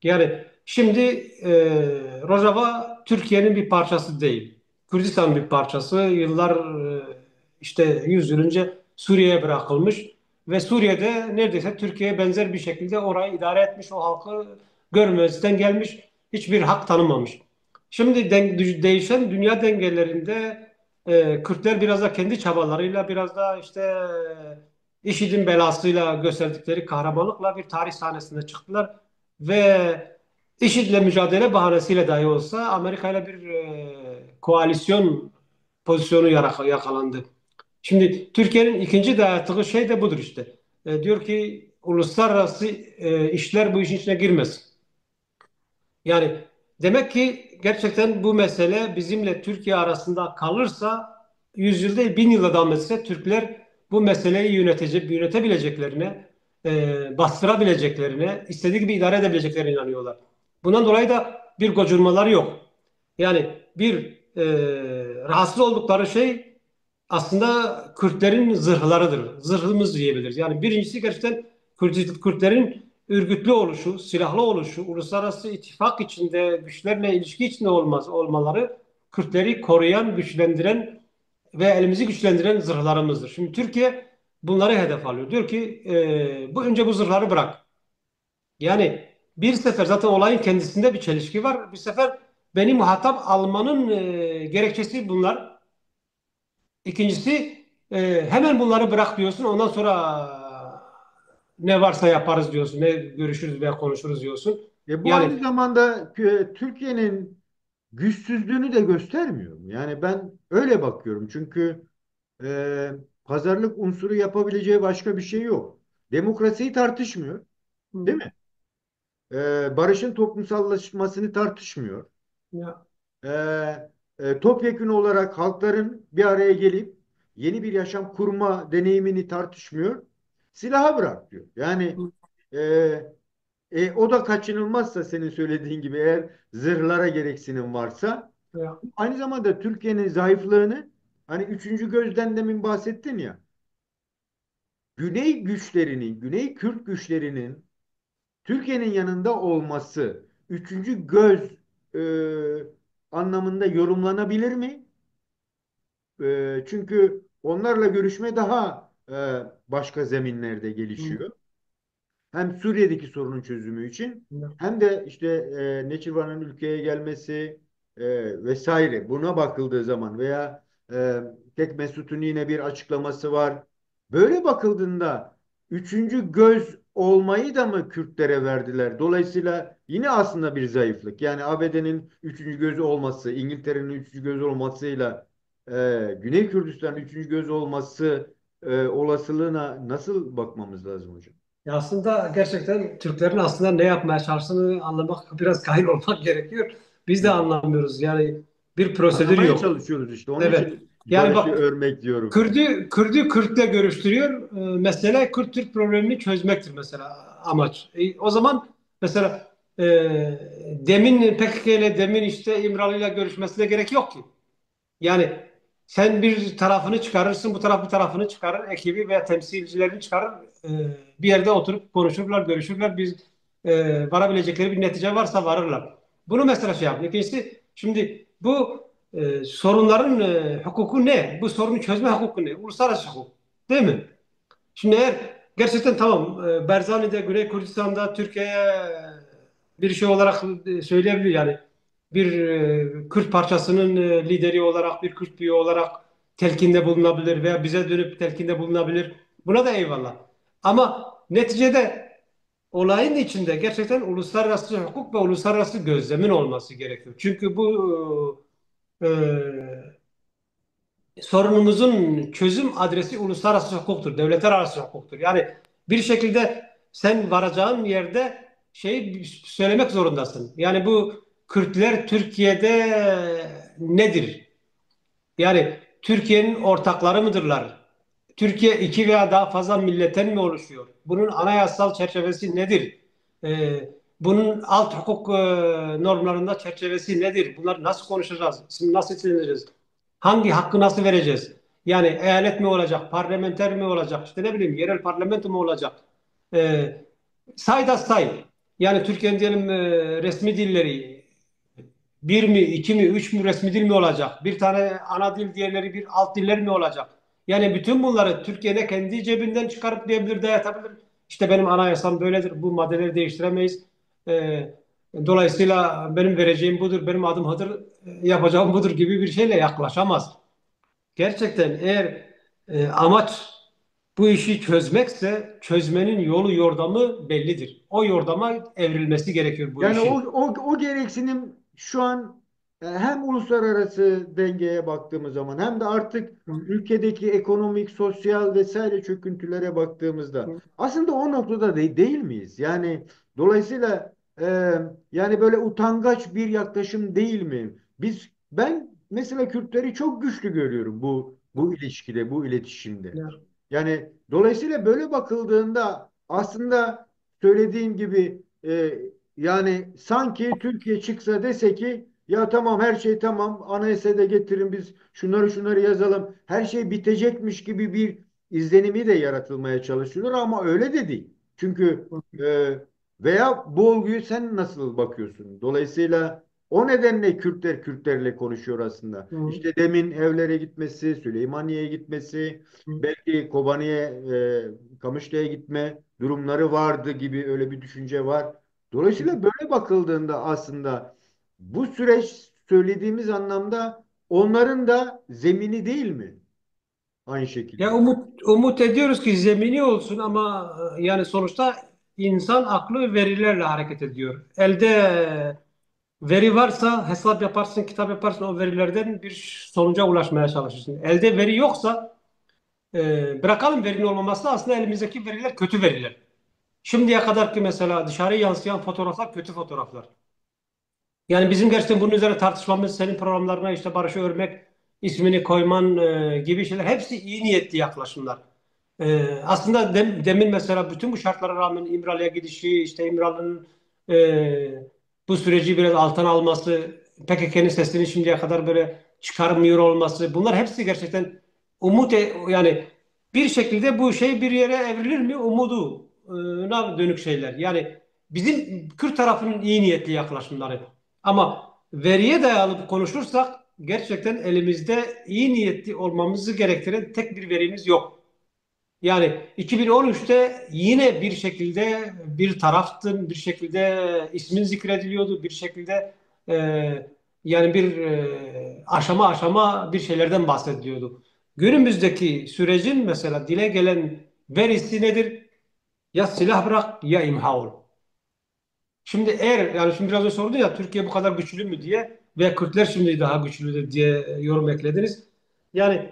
Yani şimdi Rojava Türkiye'nin bir parçası değil. Kürdistan bir parçası. Yıllar işte 100 yıl önce Suriye'ye bırakılmış ve Suriye'de neredeyse Türkiye'ye benzer bir şekilde orayı idare etmiş, o halkı görmezden gelmiş, hiçbir hak tanımamış. Şimdi değişen dünya dengelerinde Kürtler biraz da kendi çabalarıyla, biraz da işte IŞİD'in belasıyla gösterdikleri kahramanlıkla bir tarih sahnesine çıktılar ve IŞİD'le mücadele bahanesiyle dahi olsa Amerika ile bir koalisyon pozisyonu yakalandı. Şimdi Türkiye'nin ikinci dayattığı şey de budur işte. Diyor ki uluslararası işler bu işin içine girmesin. Yani demek ki gerçekten bu mesele bizimle Türkiye arasında kalırsa 100 yıl değil 1000 yılda devam etse Türkler bu meseleyi yönetebileceklerine, bastırabileceklerine, istediği gibi idare edebileceklerine inanıyorlar. Bundan dolayı da bir gocunmaları yok. Yani bir rahatsız oldukları şey aslında Kürtlerin zırhlarıdır. Zırhımız diyebiliriz. Yani birincisi gerçekten Kürtlerin örgütlü oluşu, silahlı oluşu, uluslararası ittifak içinde, güçlerle ilişki içinde olmaları Kürtleri koruyan, güçlendiren ve elimizi güçlendiren zırhlarımızdır. Şimdi Türkiye bunları hedef alıyor. Diyor ki bu önce bu zırhları bırak. Yani bir sefer zaten olayın kendisinde bir çelişki var. Bir sefer beni muhatap almanın gerekçesi bunlar. İkincisi hemen bunları bırak diyorsun. Ondan sonra ne varsa yaparız diyorsun. Ne görüşürüz veya konuşuruz diyorsun. Bu Yani aynı zamanda Türkiye'nin güçsüzlüğünü de göstermiyor mu? Yani ben öyle bakıyorum. Çünkü pazarlık unsuru yapabileceği başka bir şey yok. Demokrasiyi tartışmıyor, değil mi? Barışın toplumsallaşmasını tartışmıyor. ya, Topyekün olarak halkların bir araya gelip yeni bir yaşam kurma deneyimini tartışmıyor. Silaha bırak diyor. Yani e, o da kaçınılmazsa, senin söylediğin gibi, eğer zırhlara gereksinim varsa, ya, aynı zamanda Türkiye'nin zayıflığını, hani üçüncü gözden demin bahsettin ya, Güney güçlerinin, Güney Kürt güçlerinin Türkiye'nin yanında olması üçüncü göz e, anlamında yorumlanabilir mi? Çünkü onlarla görüşme daha başka zeminlerde Hı. gelişiyor. Hem Suriye'deki sorunun çözümü için hem de işte Neçirvan'ın ülkeye gelmesi vesaire buna bakıldığı zaman veya Tek Mesut'un yine bir açıklaması var. Böyle bakıldığında üçüncü göz olmayı da mı Kürtlere verdiler? Dolayısıyla yine aslında bir zayıflık. Yani ABD'nin üçüncü gözü olması, İngiltere'nin üçüncü gözü olmasıyla Güney Kürdistan üçüncü göz olması olasılığına nasıl bakmamız lazım hocam? Ya aslında gerçekten Türklerin aslında ne yapmaya çalıştığını anlamak, biraz kahil olmak gerekiyor. Biz de Hı. anlamıyoruz. Yani bir prosedür Anlamaya yok. çalışıyoruz işte. Onun Evet. için Yani barışı bak, örmek diyorum. Kürdü Kürt'le görüştürüyor. Mesele Kürt-Türk problemini çözmektir mesela amaç. O zaman mesela demin PKK ile demin işte İmralı ile görüşmesine gerek yok ki. Yani sen bir tarafını çıkarırsın, bu taraf bir tarafını çıkarır, ekibi veya temsilcilerini çıkarır, bir yerde oturup konuşurlar, görüşürler, varabilecekleri bir netice varsa varırlar. Bunu mesela şey yapın. İkincisi, şimdi bu sorunların hukuku ne? Bu sorunu çözme hukuku ne? Uluslararası hukuk, değil mi? Şimdi eğer gerçekten tamam, Berzani'de, Güney Kürdistan'da Türkiye'ye bir şey olarak söyleyebilir yani bir Kürt parçasının lideri olarak, bir Kürt büyüğü olarak telkinde bulunabilir veya bize dönüp telkinde bulunabilir. Buna da eyvallah. Ama neticede olayın içinde gerçekten uluslararası hukuk ve uluslararası gözlemin olması gerekiyor. Çünkü bu e, sorunumuzun çözüm adresi uluslararası hukuktur, devletler arası hukuktur. Yani bir şekilde sen varacağın yerde şeyi söylemek zorundasın. Yani bu Kürtler Türkiye'de nedir? Yani Türkiye'nin ortakları mıdırlar? Türkiye iki veya daha fazla milletten mi oluşuyor? Bunun anayasal çerçevesi nedir? Bunun alt hukuk normlarında çerçevesi nedir? Bunları nasıl konuşacağız? Şimdi nasıl çözeceğiz? Hangi hakkı nasıl vereceğiz? Yani eyalet mi olacak, parlamenter mi olacak, işte ne bileyim yerel parlamento mu olacak? Ee, Say da say. Yani Türkiye'nin diyelim resmi dilleri bir mi, iki mi, üç mü resmi dil mi olacak? Bir tane ana dil, diğerleri bir alt diller mi olacak? Yani bütün bunları Türkiye'de kendi cebinden çıkarıp diyebilir, dayatabilir. İşte benim anayasam böyledir, bu maddeleri değiştiremeyiz. Dolayısıyla benim vereceğim budur, benim adım Hıdır, yapacağım budur gibi bir şeyle yaklaşamaz. Gerçekten eğer amaç bu işi çözmekse çözmenin yolu yordamı bellidir. O yordama evrilmesi gerekiyor bu Yani işin. o gereksinim şu an hem uluslararası dengeye baktığımız zaman hem de artık ülkedeki ekonomik, sosyal vesaire çöküntülere baktığımızda aslında o noktada değil miyiz? Yani dolayısıyla yani böyle utangaç bir yaklaşım değil mi? Ben mesela Kürtleri çok güçlü görüyorum bu ilişkide, bu iletişimde. Yani dolayısıyla böyle bakıldığında aslında söylediğin gibi yani sanki Türkiye çıksa dese ki ya tamam her şey tamam anayasada getirin biz şunları yazalım her şey bitecekmiş gibi bir izlenimi de yaratılmaya çalışılıyor ama öyle de değil. Çünkü veya bu olguyu sen nasıl bakıyorsun? Dolayısıyla o nedenle Kürtler Kürtlerle konuşuyor aslında. İşte demin evlere gitmesi, Süleymaniye'ye gitmesi, belki Kobani'ye, Kamışlı'ya gitme durumları vardı gibi öyle bir düşünce var. Dolayısıyla böyle bakıldığında aslında bu süreç söylediğimiz anlamda onların da zemini değil mi? Aynı Ya şekilde. umut ediyoruz ki zemini olsun ama yani sonuçta insan aklı verilerle hareket ediyor. Elde veri varsa hesap yaparsın, kitap yaparsın, o verilerden bir sonuca ulaşmaya çalışırsın. Elde veri yoksa bırakalım verinin olmaması, aslında elimizdeki veriler kötü veriler. Şimdiye kadar ki mesela dışarıya yansıyan fotoğraflar kötü fotoğraflar. Yani bizim gerçekten bunun üzerine tartışmamız, senin programlarına işte Barış'ı örmek ismini koyman gibi şeyler hepsi iyi niyetli yaklaşımlar. Aslında demin mesela bütün bu şartlara rağmen İmralı'ya gidişi, işte İmralı'nın bu süreci biraz alttan alması, PKK'nın sesini şimdiye kadar böyle çıkarmıyor olması, bunlar hepsi gerçekten yani bir şekilde bu şey bir yere evrilir mi umuduna dönük şeyler. Yani bizim Kürt tarafının iyi niyetli yaklaşımları. Ama veriye dayalı konuşursak gerçekten elimizde iyi niyetli olmamızı gerektiren tek bir verimiz yok. Yani 2013'te yine bir şekilde bir taraftın, bir şekilde ismin zikrediliyordu, bir şekilde e, yani bir aşama aşama bir şeylerden bahsediliyordu. Günümüzdeki sürecin mesela dile gelen verisi nedir? Ya silah bırak ya imha ol. Şimdi eğer yani şimdi biraz önce sordun ya Türkiye bu kadar güçlü mü diye ve Kürtler şimdi daha güçlüdür diye yorum eklediniz. Yani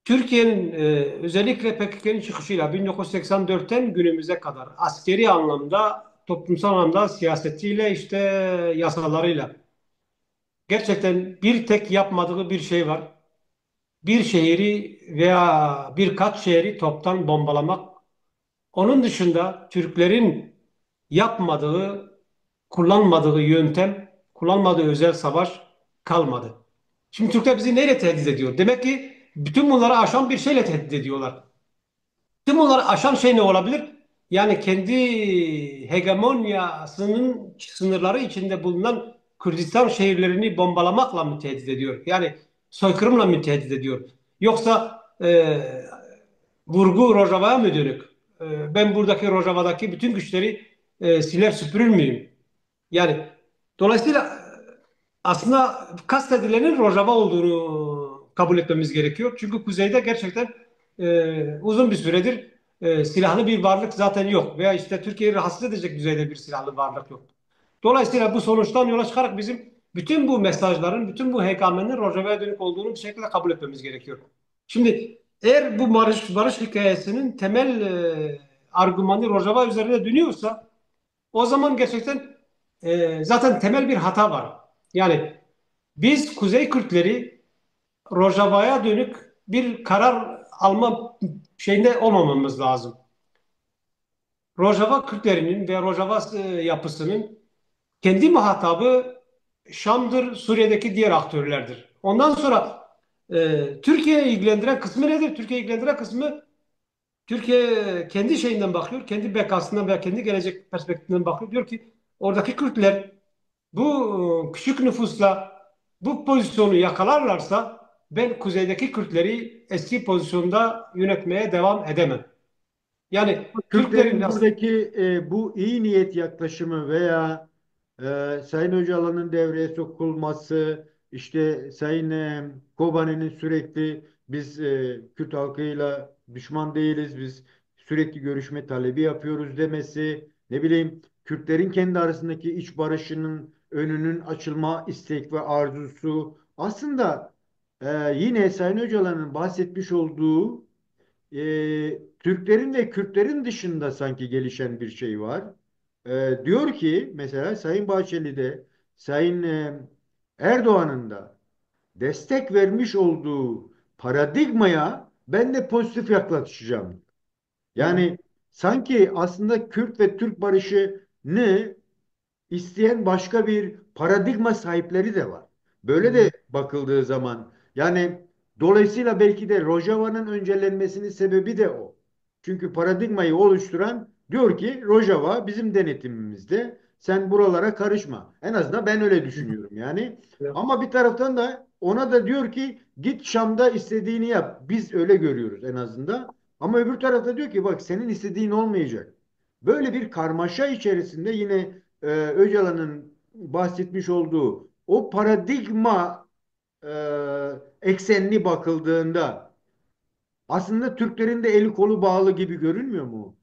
Türkiye'nin özellikle PKK'nın çıkışıyla 1984'ten günümüze kadar askeri anlamda, toplumsal anlamda siyasetiyle işte yasalarıyla gerçekten bir tek yapmadığı bir şey var. Bir şehri veya birkaç şehri toptan bombalamak. Onun dışında Türklerin yapmadığı, kullanmadığı yöntem, kullanmadığı özel savaş kalmadı. Şimdi Türkler bizi neyle tehdit ediyor? Demek ki bütün bunları aşan bir şeyle tehdit ediyorlar. Tüm bunları aşan şey ne olabilir? Yani kendi hegemonyasının sınırları içinde bulunan Kürdistan şehirlerini bombalamakla mı tehdit ediyor? Yani soykırımla mı tehdit ediyor? Yoksa vurgu Rojava'ya mı dönük? Ben buradaki Rojava'daki bütün güçleri siler süpürür müyüm? Yani dolayısıyla aslında kastedilenin Rojava olduğunu kabul etmemiz gerekiyor. Çünkü kuzeyde gerçekten uzun bir süredir silahlı bir varlık zaten yok. Veya işte Türkiye'yi rahatsız edecek düzeyde bir silahlı varlık yok. Dolayısıyla bu sonuçtan yola çıkarak bizim bütün bu mesajların, bütün bu hekamenin Rojava'ya dönük olduğunu bir şekilde kabul etmemiz gerekiyor. Şimdi eğer bu barış hikayesinin temel argümanı Rojava üzerine dönüyorsa o zaman gerçekten zaten temel bir hata var. Yani biz Kuzey Kürtleri Rojava'ya dönük bir karar alma şeyinde olmamamız lazım. Rojava Kürtlerinin ve Rojava yapısının kendi muhatabı Şam'dır, Suriye'deki diğer aktörlerdir. Ondan sonra Türkiye'yi ilgilendiren kısmı nedir? Türkiye'yi ilgilendiren kısmı Türkiye kendi şeyinden bakıyor, kendi bekasından veya kendi gelecek perspektifinden bakıyor. Diyor ki oradaki Kürtler bu küçük nüfusla bu pozisyonu yakalarlarsa ben kuzeydeki Kürtleri eski pozisyonda yönetmeye devam edemem. Yani Türklerin Kürtlerin buradaki bu iyi niyet yaklaşımı veya Sayın Öcalan'ın devreye sokulması, işte Sayın Kobani'nin sürekli biz Kürt halkıyla düşman değiliz, biz sürekli görüşme talebi yapıyoruz demesi, ne bileyim Kürtlerin kendi arasındaki iç barışının önünün açılma istek ve arzusu aslında yine Sayın Öcalan'ın bahsetmiş olduğu Türklerin ve Kürtlerin dışında sanki gelişen bir şey var. Diyor ki mesela Sayın Bahçeli'de, Sayın Erdoğan'ın da destek vermiş olduğu paradigmaya ben de pozitif yaklaşacağım. Hı hı, Yani sanki aslında Kürt ve Türk barışını isteyen başka bir paradigma sahipleri de var. hı Böyle de hı, bakıldığı zaman yani dolayısıyla belki de Rojava'nın öncelenmesinin sebebi de o. Çünkü paradigmayı oluşturan diyor ki Rojava bizim denetimimizde. Sen buralara karışma. En azından ben öyle hı hı. düşünüyorum yani. Evet. Ama bir taraftan da ona da diyor ki git Şam'da istediğini yap. Biz öyle görüyoruz en azından. Ama öbür tarafta diyor ki bak senin istediğin olmayacak. Böyle bir karmaşa içerisinde yine Öcalan'ın bahsetmiş olduğu o paradigma e, eksenli bakıldığında aslında Türklerin de eli kolu bağlı gibi görünmüyor mu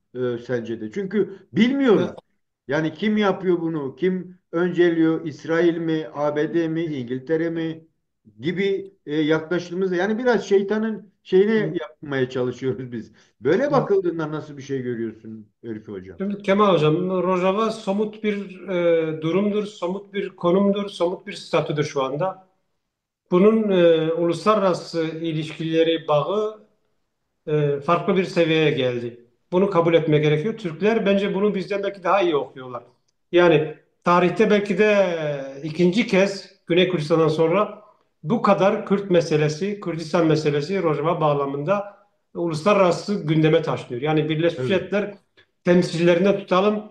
sence de? Çünkü bilmiyoruz. Evet. Yani kim yapıyor bunu? Kim önceliyor? İsrail mi, ABD mi, İngiltere mi gibi yaklaştığımızda yani biraz şeytanın şeyine Hı. yapmaya çalışıyoruz biz. Böyle Evet. bakıldığında nasıl bir şey görüyorsun Örfi Hocam? Şimdi Kemal Hocam, Rojava somut bir durumdur, somut bir konumdur, somut bir statüdür şu anda. Bunun uluslararası ilişkileri bağı farklı bir seviyeye geldi. Bunu kabul etmek gerekiyor. Türkler bence bunu bizden belki daha iyi okuyorlar. Yani tarihte belki de ikinci kez Güney Kürdistan'dan sonra bu kadar Kürt meselesi, Kürdistan meselesi Rojava bağlamında uluslararası gündeme taşınıyor. Yani Birleşmiş Evet. Milletler temsilcilerinde tutalım,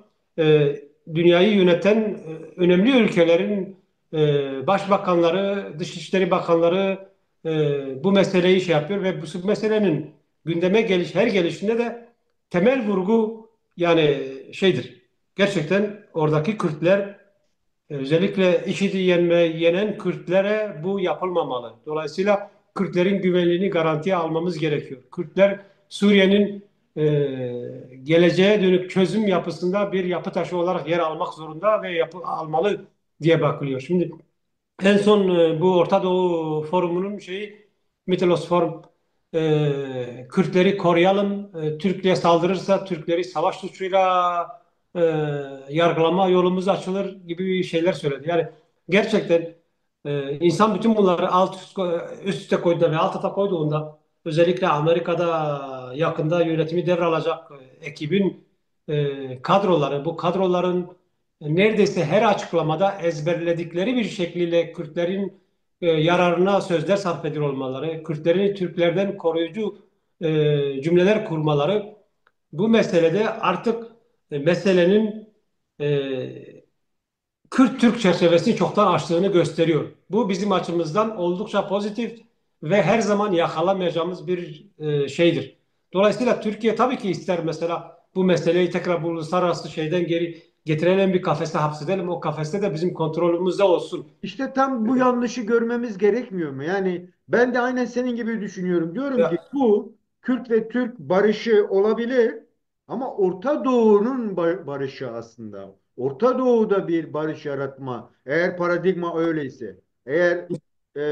dünyayı yöneten önemli ülkelerin başbakanları, dışişleri bakanları bu meseleyi şey yapıyor ve bu meselenin gündeme her gelişinde de temel vurgu yani şeydir. Gerçekten oradaki Kürtler, özellikle IŞİD'i yenen Kürtlere bu yapılmamalı. Dolayısıyla Kürtlerin güvenliğini garantiye almamız gerekiyor. Kürtler Suriye'nin geleceğe dönük çözüm yapısında bir yapı taşı olarak yer almak zorunda ve almalı diye bakılıyor. Şimdi en son bu Orta Doğu Forumu'nun Mykonos Forum, Kürtleri koruyalım, Türkiye saldırırsa Türkleri savaş suçuyla e, yargılama yolumuz açılır gibi şeyler söyledi. Yani gerçekten insan bütün bunları üst üste koyduğunda ve alt alta koyduğunda, özellikle Amerika'da yakında yönetimi devralacak ekibin kadroları, bu kadroların neredeyse her açıklamada ezberledikleri bir şekliyle Kürtlerin yararına sözler sarf ediyor olmaları, Kürtlerin Türklerden koruyucu cümleler kurmaları bu meselede artık meselenin Kürt-Türk çerçevesini çoktan aştığını gösteriyor. Bu bizim açımızdan oldukça pozitif ve her zaman yakalamayacağımız bir şeydir. Dolayısıyla Türkiye tabii ki ister mesela bu meseleyi tekrar bu uluslararası şeyden geri getirelim, bir kafese hapsedelim. O kafeste de bizim kontrolümüzde olsun. İşte tam bu yanlışı görmemiz gerekmiyor mu? Yani ben de aynen senin gibi düşünüyorum. Diyorum ki Ya, bu Kürt ve Türk barışı olabilir ama Orta Doğu'nun barışı aslında. Orta Doğu'da bir barış yaratma. Eğer paradigma öyleyse, eğer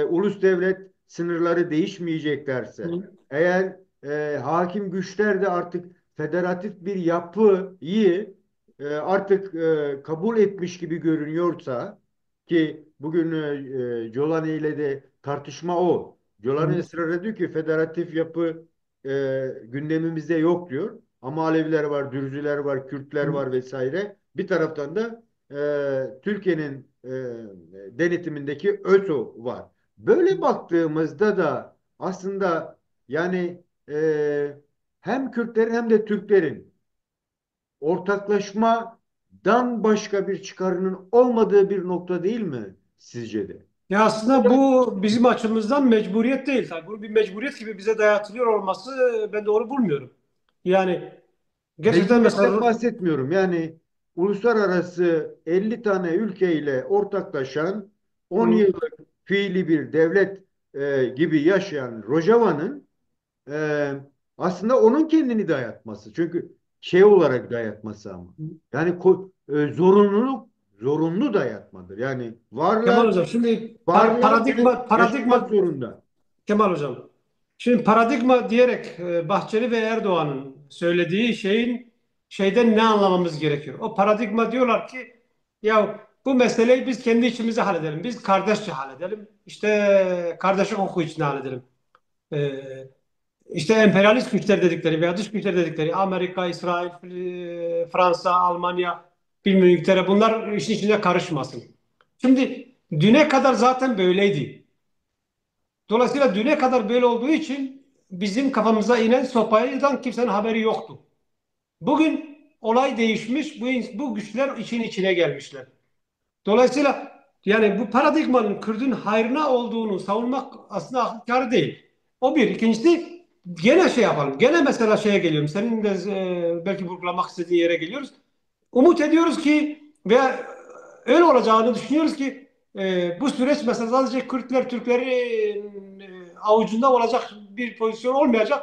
ulus devlet sınırları değişmeyeceklerse, eğer hakim güçler de artık federatif bir yapıyı artık kabul etmiş gibi görünüyorsa, ki bugün Jolani ile de tartışma o. Jolani ısrar ediyor ki federatif yapı gündemimizde yok diyor. Ama Aleviler var, Dürziler var, Kürtler var vesaire. Bir taraftan da Türkiye'nin denetimindeki ÖSO var. Böyle baktığımızda da aslında yani hem Kürtlerin hem de Türklerin ortaklaşmadan başka bir çıkarının olmadığı bir nokta değil mi sizce de? ya aslında bu bizim açımızdan mecburiyet değil. Tabii bunu bir mecburiyet gibi bize dayatılıyor olması ben doğru bulmuyorum. Yani gerçekten Mecburiyetten mesela bahsetmiyorum. Yani uluslararası 50 tane ülkeyle ortaklaşan 10 hı, yıllık fiili bir devlet gibi yaşayan Rojava'nın e, aslında onun kendini dayatması. Çünkü şey olarak dayatması ama. Yani zorunlu dayatmadır. Yani Kemal varlar Hocam şimdi varlar ve yaşamak paradigma zorunda. Kemal Hocam. Şimdi paradigma diyerek Bahçeli ve Erdoğan'ın söylediği şeyden ne anlamamız gerekiyor? O paradigma diyorlar ki ya bu meseleyi biz kendi içimizde halledelim. Biz kardeşçe halledelim. İşte kardeşlik hukuku içinde halledelim. E, işte emperyalist güçler dedikleri veya dış güçler dedikleri Amerika, İsrail, Fransa, Almanya, bilmiyorum İngiltere, bunlar işin içine karışmasın. Şimdi düne kadar zaten böyleydi. Dolayısıyla düne kadar böyle olduğu için bizim kafamıza inen sopaydan kimsenin haberi yoktu. Bugün olay değişmiş, bu güçler için içine gelmişler. Dolayısıyla yani bu paradigmanın Kürt'ün hayrına olduğunu savunmak aslında akıl kârı değil. O bir. İkincisi gene şey yapalım. Gene mesela şeye geliyorum. Senin de belki vurgulamak istediğin yere geliyoruz. Umut ediyoruz ki veya öyle olacağını düşünüyoruz ki bu süreç mesela sadece Kürtler, Türklerin avucunda olacak bir pozisyon olmayacak.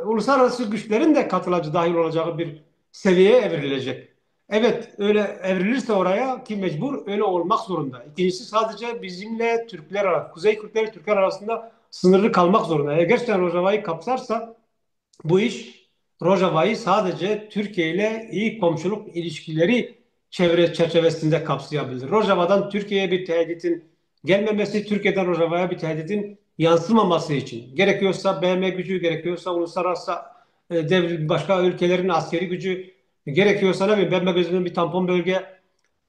Uluslararası güçlerin de katılacı dahil olacağı bir seviyeye evrilecek. Evet öyle evrilirse oraya ki mecbur öyle olmak zorunda. İkincisi sadece bizimle Türkler arasında, Kuzey Kürtler Türkler arasında sınırlı kalmak zorunda. Eğer gerçekten Rojava'yı kapsarsa bu iş Rojava'yı sadece Türkiye ile iyi komşuluk ilişkileri çerçevesinde kapsayabilir. Rojava'dan Türkiye'ye bir tehditin gelmemesi, Türkiye'den Rojava'ya bir tehditin yansımaması için. Gerekiyorsa BM gücü, gerekiyorsa uluslararası başka ülkelerin askeri gücü, gerekiyorsa ne bileyim BM gözünün bir tampon bölge,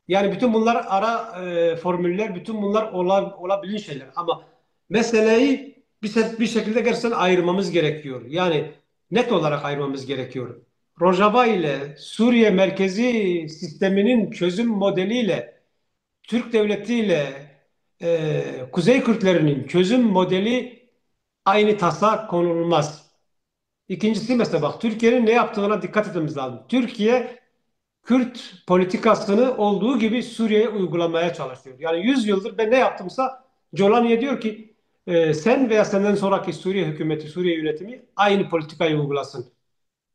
yani bütün bunlar ara formüller, bütün bunlar olabilir şeyler. Ama meseleyi bir şekilde gerçekten ayırmamız gerekiyor. Yani net olarak ayırmamız gerekiyor. Rojava ile Suriye merkezi sisteminin çözüm modeliyle Türk Devleti ile Kuzey Kürtlerinin çözüm modeli aynı tasa konulmaz. İkincisi mesela bak Türkiye'nin ne yaptığına dikkat etmemiz lazım. Türkiye Kürt politikasını olduğu gibi Suriye'ye uygulamaya çalışıyor. Yani 100 yıldır ben ne yaptımsa Jolani'ye diyor ki sen veya senden sonraki Suriye hükümeti, Suriye yönetimi aynı politikayı uygulasın.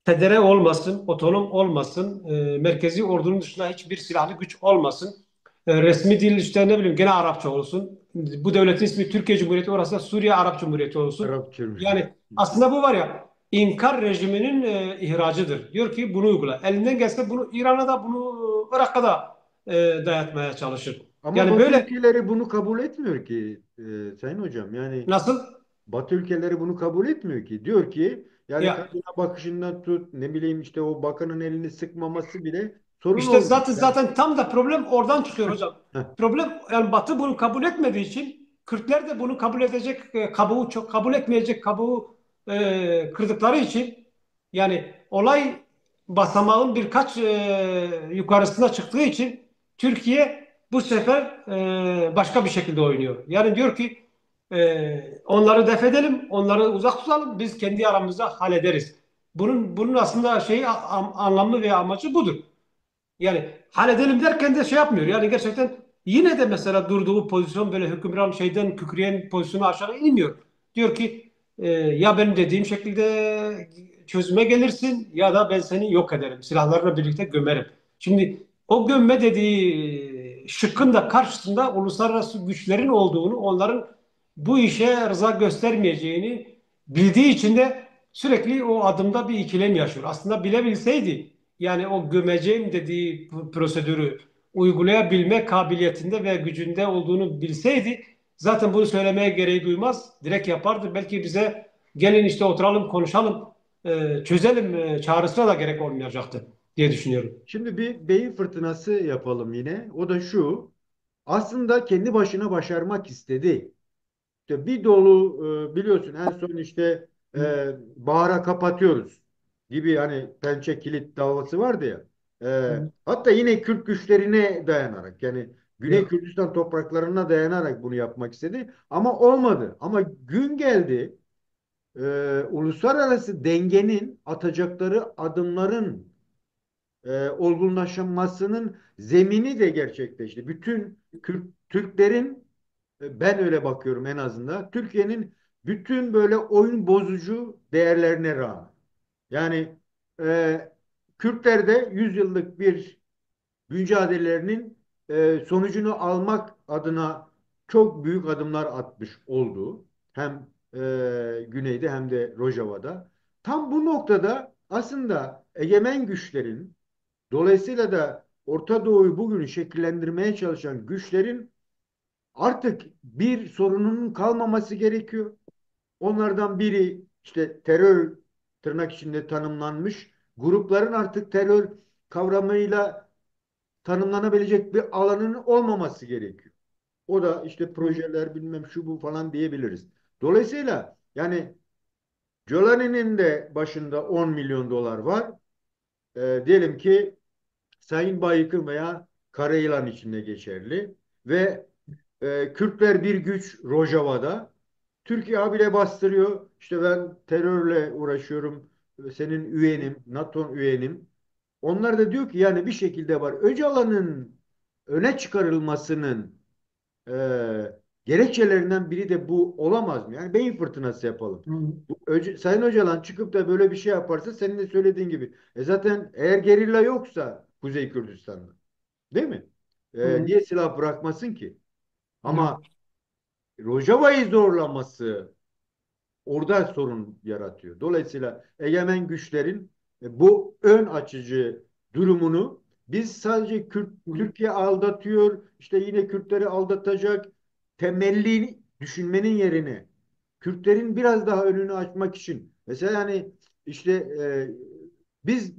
Federe olmasın, otonom olmasın, merkezi ordunun dışında hiçbir silahlı güç olmasın. Resmi dil işte ne bileyim gene Arapça olsun. Bu devletin ismi Türkiye Cumhuriyeti, orası da Suriye Arap Cumhuriyeti olsun. Arap Cumhuriyeti. Yani aslında bu var ya inkar rejiminin ihracıdır. Diyor ki bunu uygula. Elinden gelse bunu İran'a da bunu Irak'a da dayatmaya çalışır. Ama Yani Batı böyle ülkeleri bunu kabul etmiyor ki Sayın Hocam. Yani nasıl? Batı ülkeleri bunu kabul etmiyor ki. Diyor ki yani Ya kadına bakışından tut ne bileyim işte o bakanın elini sıkmaması bile sorun İşte olmuş. zaten Yani, zaten tam da problem oradan çıkıyor hocam. heh, Problem yani Batı bunu kabul etmediği için Kürtler de bunu kabul edecek kabuğu çok kabul etmeyecek kabuğu kırdıkları için yani olay basamağın birkaç yukarısına çıktığı için Türkiye bu sefer başka bir şekilde oynuyor. Yani diyor ki onları def edelim, onları uzak tutalım, biz kendi aramızda hallederiz. Bunun aslında anlamı ve amacı budur. Yani halledelim derken de şey yapmıyor. Yani gerçekten yine de mesela durduğu pozisyon böyle hükümran şeyden kükreyen pozisyonu aşağı inmiyor. Diyor ki ya benim dediğim şekilde çözüme gelirsin ya da ben seni yok ederim. Silahlarla birlikte gömerim. Şimdi o gömme dediği şıkkın da karşısında uluslararası güçlerin olduğunu, onların bu işe rıza göstermeyeceğini bildiği için de sürekli o adımda bir ikilem yaşıyor. Aslında bilebilseydi yani o gömeceğim dediği prosedürü uygulayabilme kabiliyetinde ve gücünde olduğunu bilseydi zaten bunu söylemeye gereği duymaz. Direkt yapardı. Belki bize gelin işte oturalım konuşalım çözelim çağrısına da gerek olmayacaktı diye düşünüyorum. şimdi bir beyin fırtınası yapalım yine. O da şu. Aslında kendi başına başarmak istedi. İşte bir dolu biliyorsun en son işte bahara kapatıyoruz gibi hani pençe kilit davası vardı ya. Hatta yine Kürt güçlerine dayanarak yani Güney Ya. Kürdistan topraklarına dayanarak bunu yapmak istedi. Ama olmadı. Ama gün geldi uluslararası dengenin atacakları adımların olgunlaşmasının zemini de gerçekleşti. Bütün Türklerin ben öyle bakıyorum en azından. Türkiye'nin bütün böyle oyun bozucu değerlerine rağmen. Yani e, Kürtler de 100 yıllık bir mücadelelerinin sonucunu almak adına çok büyük adımlar atmış oldu. Hem güneyde hem de Rojava'da. Tam bu noktada aslında egemen güçlerin dolayısıyla da Orta Doğu'yu bugün şekillendirmeye çalışan güçlerin artık bir sorununun kalmaması gerekiyor. Onlardan biri işte terör tırnak içinde tanımlanmış grupların artık terör kavramıyla tanımlanabilecek bir alanın olmaması gerekiyor. O da işte projeler bilmem şu bu falan diyebiliriz. Dolayısıyla yani Jolani'nin de başında 10 milyon dolar var. Diyelim ki Sayın Bayık'ın veya Karayılan içinde geçerli ve Kürtler bir güç Rojava'da. Türkiye habire bastırıyor. İşte ben terörle uğraşıyorum. Senin üyenim, NATO üyenim. Onlar da diyor ki yani bir şekilde var. Öcalan'ın öne çıkarılmasının e, gerekçelerinden biri de bu olamaz mı? Yani beyin fırtınası yapalım. Sayın Öcalan çıkıp da böyle bir şey yaparsa senin de söylediğin gibi. Zaten eğer gerilla yoksa Kuzey Kürdistan'da değil mi? Niye silah bırakmasın ki? Ama Ya. Rojava'yı zorlaması orada sorun yaratıyor. Dolayısıyla egemen güçlerin bu ön açıcı durumunu biz sadece Türkiye aldatıyor, işte yine Kürtleri aldatacak temelli düşünmenin yerine Kürtlerin biraz daha önünü açmak için mesela hani işte biz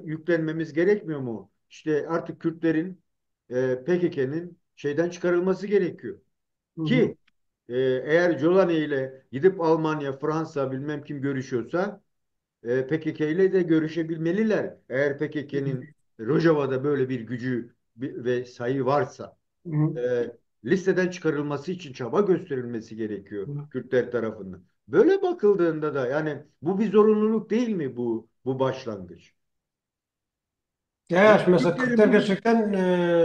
yüklenmemiz gerekmiyor mu? İşte artık Kürtlerin PKK'nın şeyden çıkarılması gerekiyor. Ki eğer Jolani ile gidip Almanya, Fransa bilmem kim görüşüyorsa PKK ile de görüşebilmeliler. Eğer PKK'nin Rojava'da böyle bir gücü ve sayı varsa e, listeden çıkarılması için çaba gösterilmesi gerekiyor Kürtler tarafından. Böyle bakıldığında da yani bu bir zorunluluk değil mi bu başlangıç? Ya Yani mesela Kürtlerin Kürtler bugün gerçekten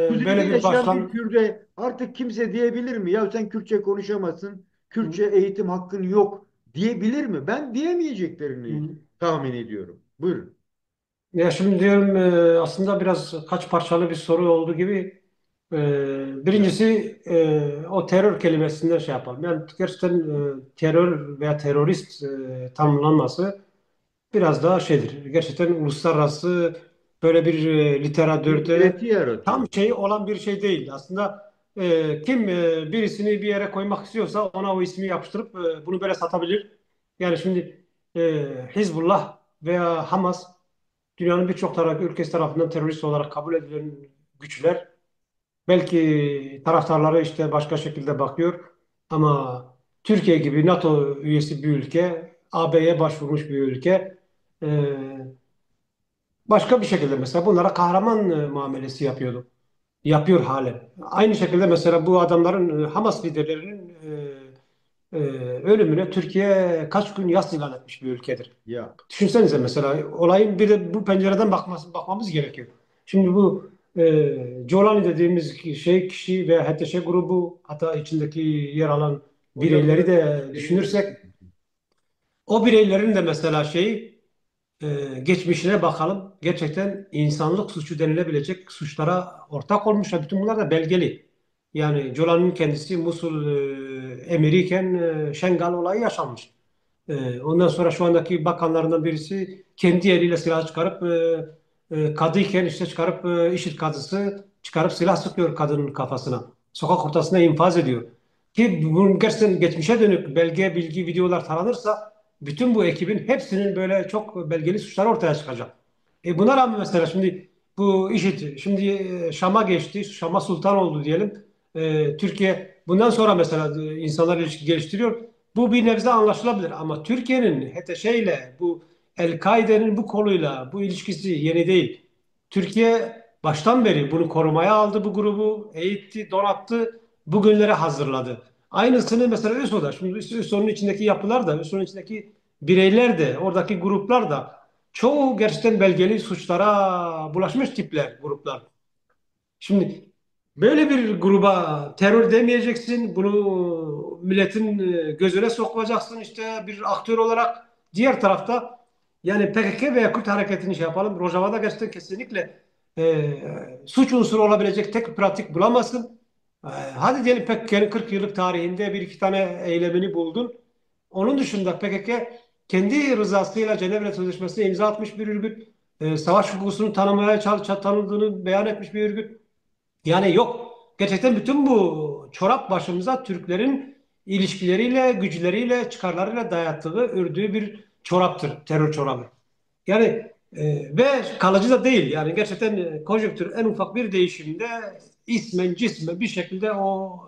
kuzeyde böyle bir yaşayan bir başlan. Kürt'e artık kimse diyebilir mi? Ya sen Kürtçe konuşamazsın, Kürtçe eğitim hakkın yok diyebilir mi? Ben diyemeyeceklerini tahmin ediyorum. Buyurun. Ya şimdi diyorum aslında biraz kaç parçalı bir soru olduğu gibi birincisi o terör kelimesinden şey yapalım. Yani gerçekten terör veya terörist tanımlanması biraz daha şeydir. Gerçekten uluslararası böyle bir Bir literatürde ileti tam yaratıyor. şey olan bir şey değil. Aslında kim birisini bir yere koymak istiyorsa ona o ismi yapıştırıp bunu böyle satabilir. Yani şimdi Hizbullah veya Hamas dünyanın birçok ülkesi tarafından terörist olarak kabul edilen güçler. Belki taraftarları işte başka şekilde bakıyor ama Türkiye gibi NATO üyesi bir ülke, AB'ye başvurmuş bir ülke e, başka bir şekilde mesela bunlara kahraman muamelesi yapıyordu. Yapıyor halen. Aynı şekilde mesela bu adamların Hamas liderlerinin ölümüne Türkiye kaç gün yas ilan etmiş bir ülkedir. Ya Düşünsenize mesela olayın bir de bu pencereden bakmamız gerekiyor. Şimdi bu Colani dediğimiz şey kişi ve HTŞ grubu hatta içindeki yer alan hocam bireyleri orayı de derinleştirir düşünürsek misiniz? o bireylerin de mesela geçmişine bakalım. Gerçekten insanlık suçu denilebilecek suçlara ortak olmuşlar. Bütün bunlar da belgeli. Yani Colani'nin kendisi Musul emiriyken Şengal olayı yaşanmış. Ondan sonra şu andaki bakanlarından birisi kendi eliyle silah çıkarıp kadıyken işte çıkarıp IŞİD kadısı çıkarıp silah sıkıyor kadının kafasına. Sokak ortasına infaz ediyor. Ki bunun gerçekten geçmişe dönük belge, bilgi, videolar taranırsa bütün bu ekibin hepsinin böyle çok belgeli suçları ortaya çıkacak. Buna rağmen mesela şimdi bu IŞİD şimdi Şam'a geçti. Şam'a sultan oldu diyelim. Türkiye bundan sonra mesela insanlar ilişki geliştiriyor. Bu bir nebze anlaşılabilir ama Türkiye'nin HTŞ ile bu El-Kaide'nin bu koluyla bu ilişkisi yeni değil. Türkiye baştan beri bunu korumaya aldı bu grubu, eğitti, donattı, bugünlere hazırladı. Aynısını mesela ÜSO'da. Şimdi ÜSO'nun içindeki yapılar da, ÜSO'nun içindeki bireyler de, oradaki gruplar da çoğu gerçekten belgeli suçlara bulaşmış tipler, gruplar. Şimdi böyle bir gruba terör demeyeceksin, bunu milletin gözüne sokmayacaksın işte bir aktör olarak. Diğer tarafta yani PKK veya Kürt hareketini şey yapalım. Rojava'da gerçekten kesinlikle suç unsuru olabilecek tek bir pratik bulamazsın. Hadi diyelim PKK'nın 40 yıllık tarihinde bir iki tane eylemini buldun. Onun dışında PKK kendi rızasıyla Cenevre Sözleşmesi'ne imza atmış bir örgüt. Savaş hukukusunu tanıdığını beyan etmiş bir örgüt. Yani yok. Gerçekten bütün bu çorap başımıza Türklerin ilişkileriyle, güçleriyle, çıkarlarıyla dayattığı, ördüğü bir çoraptır. Terör çorabı. Yani ve kalıcı da değil. Yani gerçekten konjonktür en ufak bir değişimde ismen cismen bir şekilde o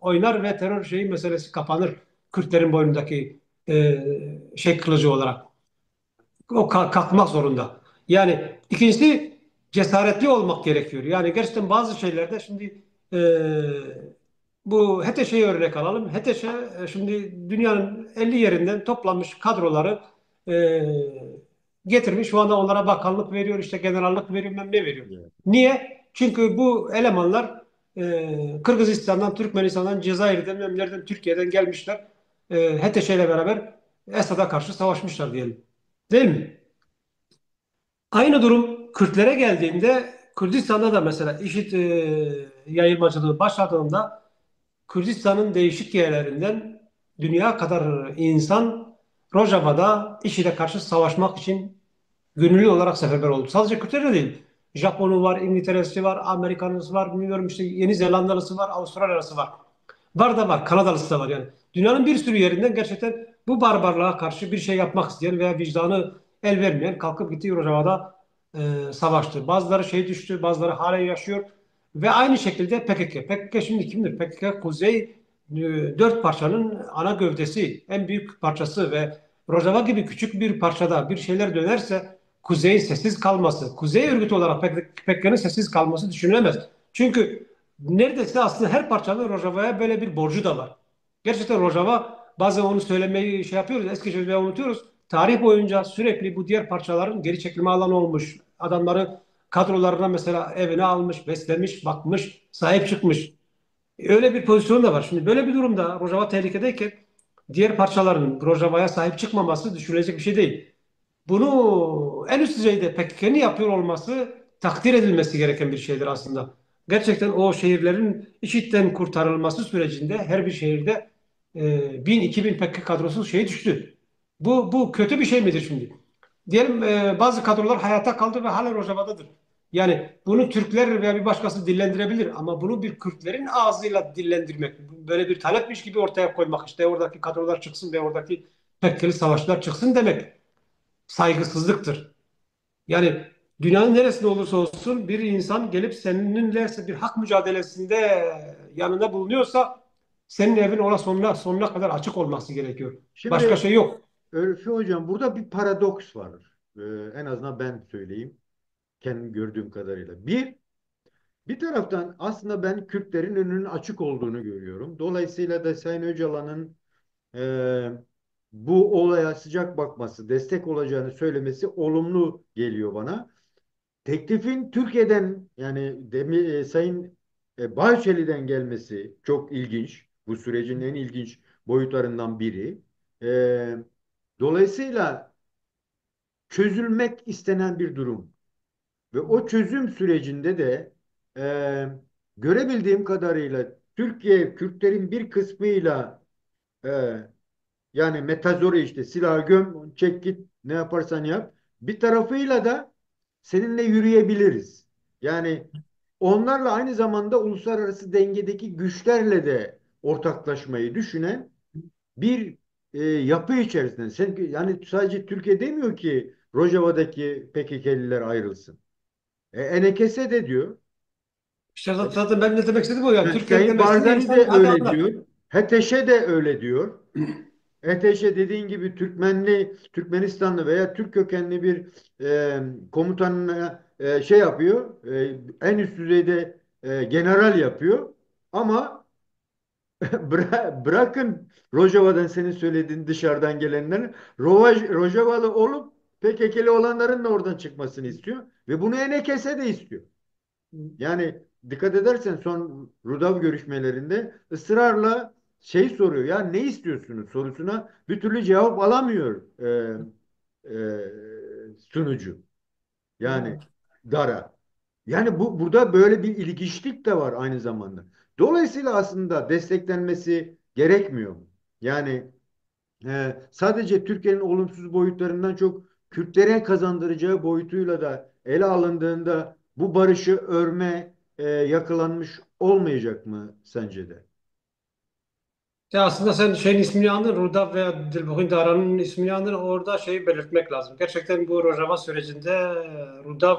oynar ve terör şeyi meselesi kapanır. Kürtlerin boynundaki kılıcı olarak. O kalkmak zorunda. Yani ikincisi cesaretli olmak gerekiyor. Yani gerçekten bazı şeylerde şimdi e, bu HETEŞ'e örnek alalım. HETEŞ'e şimdi dünyanın 50 yerinden toplanmış kadroları e, getirmiş. Şu anda onlara bakanlık veriyor, işte generallık veriyor, bilmem ne veriyor. Ya. Niye? Çünkü bu elemanlar Kırgızistan'dan, Türkmenistan'dan, Cezayir'den, bilmem nereden, Türkiye'den gelmişler. HETEŞ ile beraber Esad'a karşı savaşmışlar diyelim. Değil mi? Aynı durum Kürtlere geldiğinde Kürdistan'da da mesela IŞİD yayılmacılığı başladığında Kürdistan'ın değişik yerlerinden dünya kadar insan Rojava'da IŞİD'e karşı savaşmak için gönüllü olarak seferber oldu. Sadece Kürtler de değil. Japonu var, İngiltere'si var, Amerikanlısı var, bilmiyorum işte Yeni Zelandalısı var, Avustralyalısı var. Var da var, Kanadalısı da var yani. Dünyanın bir sürü yerinden gerçekten bu barbarlığa karşı bir şey yapmak isteyen veya vicdanı el vermeyen kalkıp gitti Rojava'da savaştı. Bazıları şey düştü, bazıları hala yaşıyor. Ve aynı şekilde PKK. PKK şimdi kimdir? PKK Kuzey dört parçanın ana gövdesi, en büyük parçası ve Rojava gibi küçük bir parçada bir şeyler dönerse Kuzey'in sessiz kalması, Kuzey örgütü olarak PKK'nın sessiz kalması düşünülemez. Çünkü neredeyse aslında her parçanın Rojava'ya böyle bir borcu da var. Gerçekten Rojava bazen onu söylemeyi şey yapıyoruz, eski sözleri unutuyoruz. Tarih boyunca sürekli bu diğer parçaların geri çekilme alanı olmuş. Adamları kadrolarına mesela evine almış, beslemiş, bakmış, sahip çıkmış. Öyle bir pozisyon da var. Şimdi böyle bir durumda Rojava tehlikedeyken diğer parçaların Rojava'ya sahip çıkmaması düşünülecek bir şey değil. Bunu en üst düzeyde PKK'nın yapıyor olması takdir edilmesi gereken bir şeydir aslında. Gerçekten o şehirlerin IŞİD'den kurtarılması sürecinde her bir şehirde 1000-2000 PKK kadrosu şey düştü. Bu kötü bir şey midir şimdi? Diyelim bazı kadrolar hayata kaldı ve hala Rojava'dadır. Yani bunu Türkler veya bir başkası dillendirebilir ama bunu bir Kürtlerin ağzıyla dillendirmek, böyle bir talepmiş gibi ortaya koymak, işte oradaki kadrolar çıksın ve oradaki PKK'lı savaşlar çıksın demek saygısızlıktır. Yani dünyanın neresinde olursa olsun bir insan gelip seninle bir hak mücadelesinde yanında bulunuyorsa senin evin ona sonuna kadar açık olması gerekiyor. Başka Şimdi şey yok. Örfü Hocam, burada bir paradoks var. En azından ben söyleyeyim. Kendim gördüğüm kadarıyla. Bir taraftan aslında ben Kürtlerin önünün açık olduğunu görüyorum. Dolayısıyla da Sayın Öcalan'ın e, bu olaya sıcak bakması, destek olacağını söylemesi olumlu geliyor bana. Teklifin Türkiye'den, yani Sayın Bahçeli'den gelmesi çok ilginç. Bu sürecin en ilginç boyutlarından biri. E, Dolayısıyla çözülmek istenen bir durum. Ve o çözüm sürecinde de e, görebildiğim kadarıyla Türkiye Kürtlerin bir kısmıyla e, yani metazori, işte silahı göm, çek git, ne yaparsan yap. Bir tarafıyla da seninle yürüyebiliriz. Yani onlarla aynı zamanda uluslararası dengedeki güçlerle de ortaklaşmayı düşünen bir yapı içerisinde. Sen, yani sadece Türkiye demiyor ki Rojava'daki PKK'liler ayrılsın. Enekese de diyor. İşte zaten ben ne demek istedim o yani. Türkiye'nin Sayın demesini Barzani insan de hadi öyle anlar. diyor. HTŞ de öyle diyor. HTŞ dediğin gibi Türkmenistanlı veya Türk kökenli bir komutanına şey yapıyor. En üst düzeyde general yapıyor. Ama bırakın Rojava'dan, senin söylediğin dışarıdan gelenlerin, Rojavalı olup PKK'li olanların da oradan çıkmasını istiyor. Ve bunu Enekese de istiyor. Yani dikkat edersen son Rudav görüşmelerinde ısrarla şey soruyor. Ya ne istiyorsunuz sorusuna bir türlü cevap alamıyor sunucu. Yani Dara. Yani burada böyle bir ilginçlik de var aynı zamanda. Dolayısıyla aslında desteklenmesi gerekmiyor mu? Yani sadece Türkiye'nin olumsuz boyutlarından çok Kürtlere kazandıracağı boyutuyla da ele alındığında bu barışı örme yakalanmış olmayacak mı sence de? Ya aslında sen şeyin ismini andın, Ruda veya Dilbuk'un Dara'nın ismini andın. Orada şeyi belirtmek lazım. Gerçekten bu Rojava sürecinde Rudav